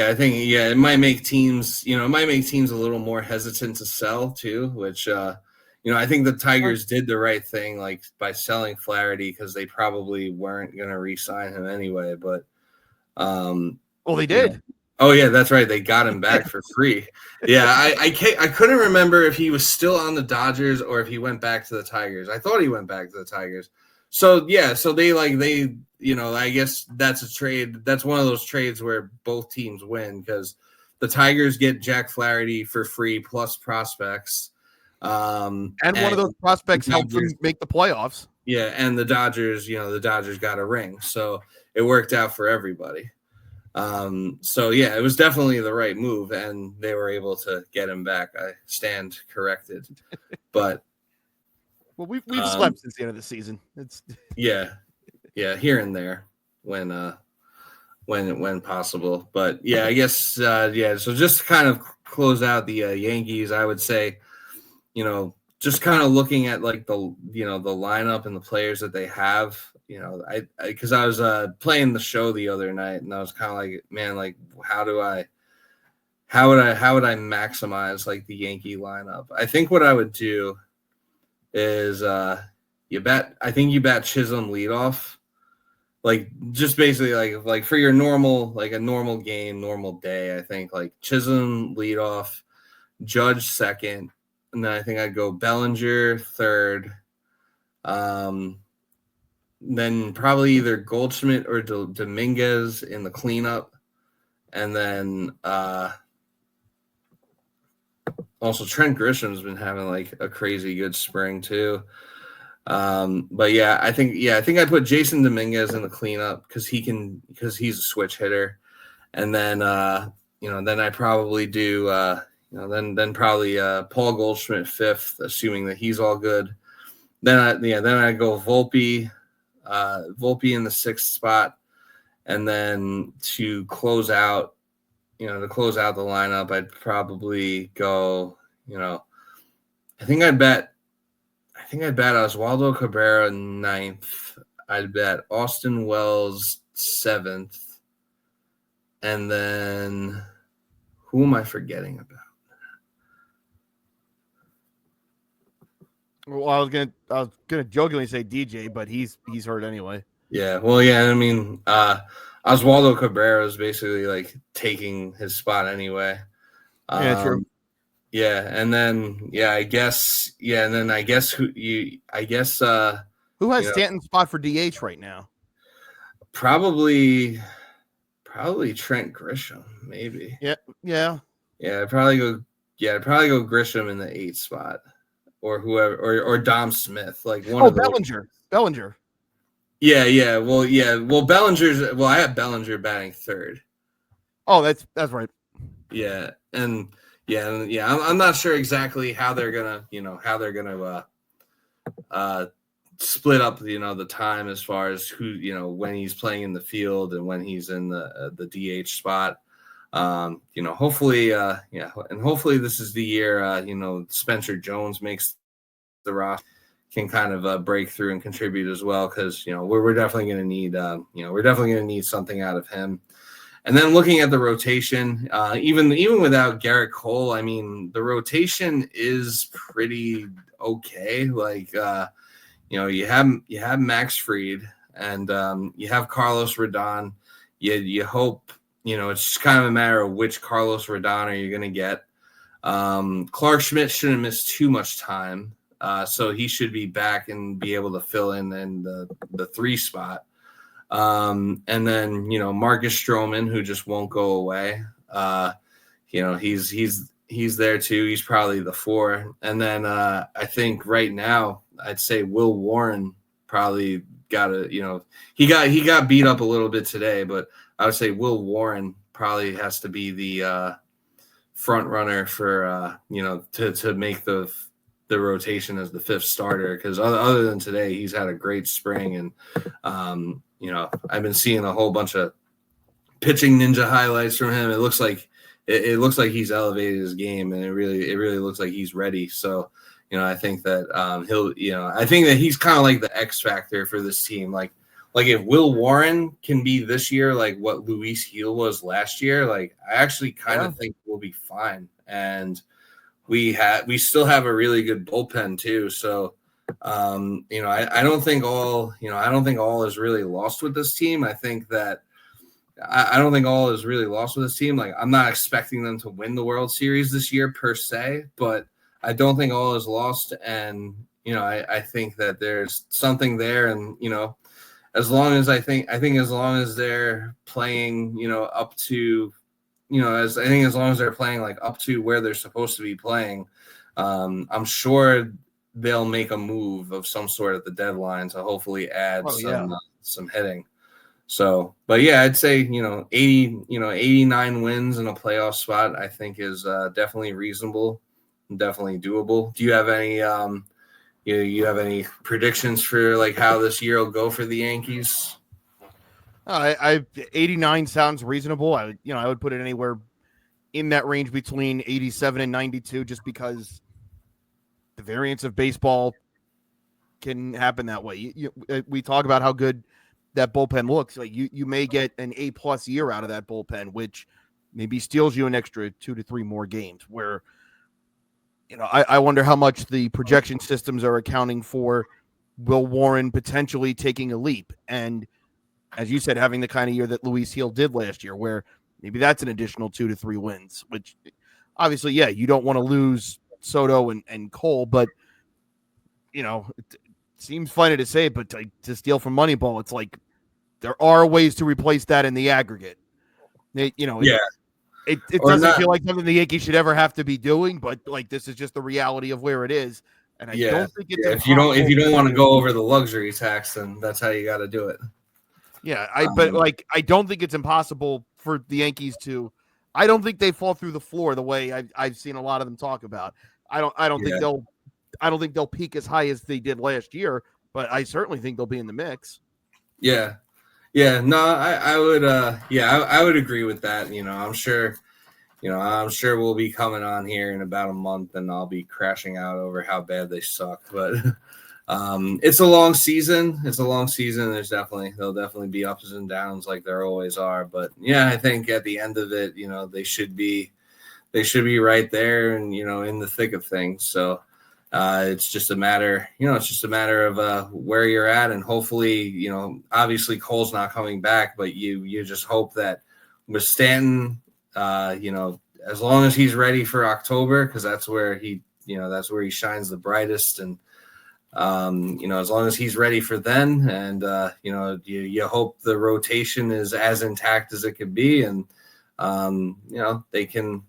I think it might make teams, a little more hesitant to sell too, which I think the Tigers did the right thing, like by selling Flaherty, because they probably weren't going to re-sign him anyway. But they did. Oh yeah, that's right. They got him back for free. Yeah, I couldn't remember if he was still on the Dodgers or if he went back to the Tigers. I thought he went back to the Tigers. So yeah, so they I guess that's a trade. That's one of those trades where both teams win, because the Tigers get Jack Flaherty for free plus prospects. And one of those prospects helped them make the playoffs. Yeah, and the Dodgers got a ring, so it worked out for everybody. So yeah, it was definitely the right move, and they were able to get him back. I stand corrected, but we've slept since the end of the season. It's yeah, here and there when possible. But yeah, I guess So just to kind of close out the Yankees, I would say, just kind of looking at like the lineup and the players that they have. Because I was playing the show the other night, and I was kind of like, man, like how would I maximize like the Yankee lineup? I think what I would do is you bet Chisholm leadoff, like just basically like for your normal a normal game, normal day. I think like Chisholm leadoff, Judge second, and then I think I'd go Bellinger third. Then probably either Goldschmidt or Dominguez in the cleanup. And then also Trent Grisham's been having like a crazy good spring too. But yeah, I think I put Jason Dominguez in the cleanup because he's a switch hitter. And then then I probably do then probably Paul Goldschmidt fifth, assuming that he's all good. Then I go Volpe in the sixth spot, and then to close out the lineup, I'd probably go, I think I'd bet Oswaldo Cabrera ninth. I'd bet Austin Wells seventh, and then who am I forgetting about? Well, I was gonna jokingly say DJ, but he's hurt anyway. Yeah, well, yeah. I mean, Oswaldo Cabrera is basically like taking his spot anyway. Yeah, true. Yeah, and then I guess who has Stanton's spot for DH right now? Probably Trent Grisham, maybe. Yeah. I'd probably go Grisham in the 8th spot. Or whoever, or Dom Smith, like one of Bellinger. Bellinger. Yeah. Well, Bellinger's. Well, I have Bellinger batting third. Oh, that's right. Yeah, I'm not sure exactly how they're gonna split up the time as far as who when he's playing in the field and when he's in the DH spot. Hopefully, and hopefully this is the year, Spencer Jones makes the roster, can kind of break through and contribute as well, because we're definitely going to need something out of him. And then looking at the rotation, even without Garrett Cole, I mean the rotation is pretty okay. Like you have Max Fried and you have Carlos Rodon. You hope. It's just kind of a matter of which Carlos Rodon are you going to get. Clark Schmidt shouldn't miss too much time. so he should be back and be able to fill in the 3 spot. And then Marcus Stroman, who just won't go away. He's there too. He's probably the 4. And then I think right now I'd say Will Warren probably got to, he got beat up a little bit today, but I would say Will Warren probably has to be the front runner for to make the rotation as the 5th starter, because other than today, he's had a great spring, and I've been seeing a whole bunch of pitching ninja highlights from him. It looks like he's elevated his game, and it really looks like he's ready. So I think that I think that he's kind of like the X factor for this team. Like if Will Warren can be this year like what Luis Gil was last year, like I actually kind of think we'll be fine. And we still have a really good bullpen too. So I don't think all is really lost with this team. I think that I don't think all is really lost with this team. Like I'm not expecting them to win the World Series this year per se, but I don't think all is lost. And I think that there's something there, and as long as as long as they're playing, up to, as long as they're playing like up to where they're supposed to be playing, I'm sure they'll make a move of some sort at the deadline to hopefully add some hitting. So, but yeah, I'd say 89 wins in a playoff spot I think is definitely reasonable, and definitely doable. Do you have any you have any predictions for like how this year will go for the Yankees? I 89 sounds reasonable. I would put it anywhere in that range between 87 and 92, just because the variance of baseball can happen that way. We talk about how good that bullpen looks. Like you may get an A+ year out of that bullpen, which maybe steals you an extra 2 to 3 more games. Where I wonder how much the projection systems are accounting for Will Warren potentially taking a leap, and as you said, having the kind of year that Luis Gil did last year, where maybe that's an additional 2 to 3 wins, which obviously, you don't want to lose Soto and Cole, but it seems funny to say, but to steal from Moneyball, it's like there are ways to replace that in the aggregate. It doesn't feel like something the Yankees should ever have to be doing, but like this is just the reality of where it is. And I don't think it's if you don't want to go over the luxury tax, then that's how you got to do it. Yeah, I don't think it's impossible for the Yankees to. I don't think they fall through the floor the way I've seen a lot of them talk about. I don't think they'll peak as high as they did last year, but I certainly think they'll be in the mix. Yeah. No, I would. I would agree with that. I'm sure we'll be coming on here in about a month, and I'll be crashing out over how bad they suck. But it's a long season. There's there'll definitely be ups and downs like there always are. But yeah, I think at the end of it, they should be right there and in the thick of things. So it's just a matter, of where you're at, and hopefully, obviously Cole's not coming back, but you just hope that with Stanton, as long as he's ready for October, because that's where he shines the brightest, and as long as he's ready for then, and you hope the rotation is as intact as it could be, and they can,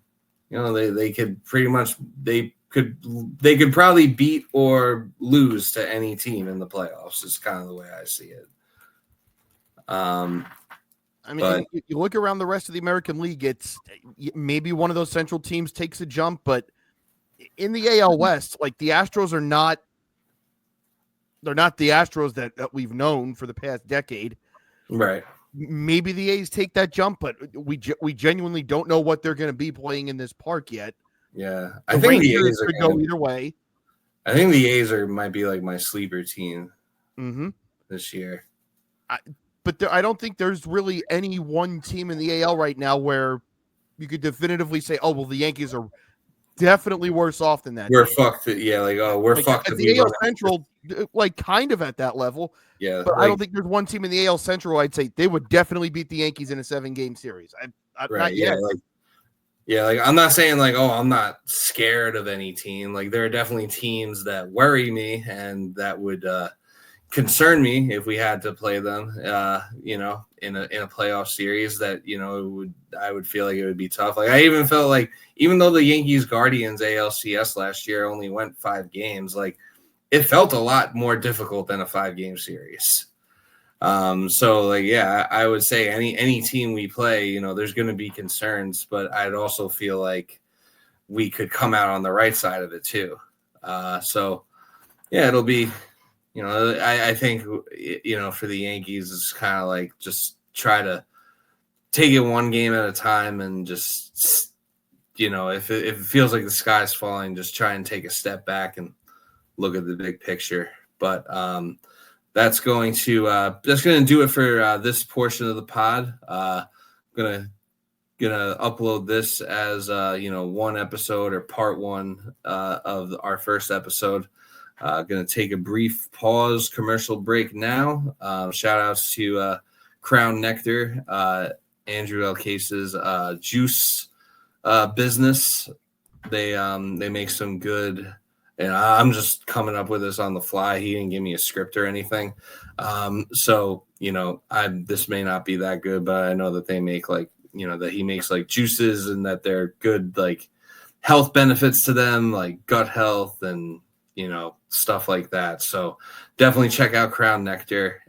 they could pretty much they could probably beat or lose to any team in the playoffs. Is kind of the way I see it. You look around the rest of the American League, it's maybe one of those central teams takes a jump, but in the AL West, like the Astros are not, they're not the Astros that we've known for the past decade. Right. Maybe the A's take that jump, but we genuinely don't know what they're going to be playing in this park yet. Yeah. I think the A's could go either way. I think the A's might be like my sleeper team this year. But I don't think there's really any one team in the AL right now where you could definitively say, oh, well, the Yankees are definitely worse off than that. We're fucked. Yeah, we're fucked. The AL Central, kind of at that level. Yeah. But I don't think there's one team in the AL Central I'd say they would definitely beat the Yankees in a 7-game series. Not yet. Yeah, like I'm not saying like, oh, I'm not scared of any team. Like there are definitely teams that worry me and that would concern me if we had to play them. In a playoff series that I would feel like it would be tough. Like I even felt like even though the Yankees Guardians ALCS last year only went 5 games, like it felt a lot more difficult than a 5-game series. So like, yeah, I would say any team we play, there's going to be concerns, but I'd also feel like we could come out on the right side of it too. So yeah, it'll be, I think, for the Yankees, it's kind of like just try to take it one game at a time and just, if it feels like the sky's falling, just try and take a step back and look at the big picture. But, that's going to do it for this portion of the pod. Gonna upload this as one episode or part 1 of our first episode. Gonna take a brief pause, commercial break now. Shout outs to Crown Nectar, Andrew L. Case's juice business. They make some good. And I'm just coming up with this on the fly. He didn't give me a script or anything. So, this may not be that good, but I know that they make that he makes like juices and that they're good, like health benefits to them, like gut health and, stuff like that. So definitely check out Crown Nectar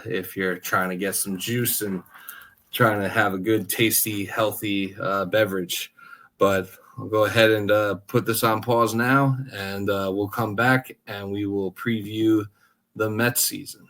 if you're trying to get some juice and trying to have a good, tasty, healthy beverage. But I'll go ahead and put this on pause now, and we'll come back and we will preview the Mets season.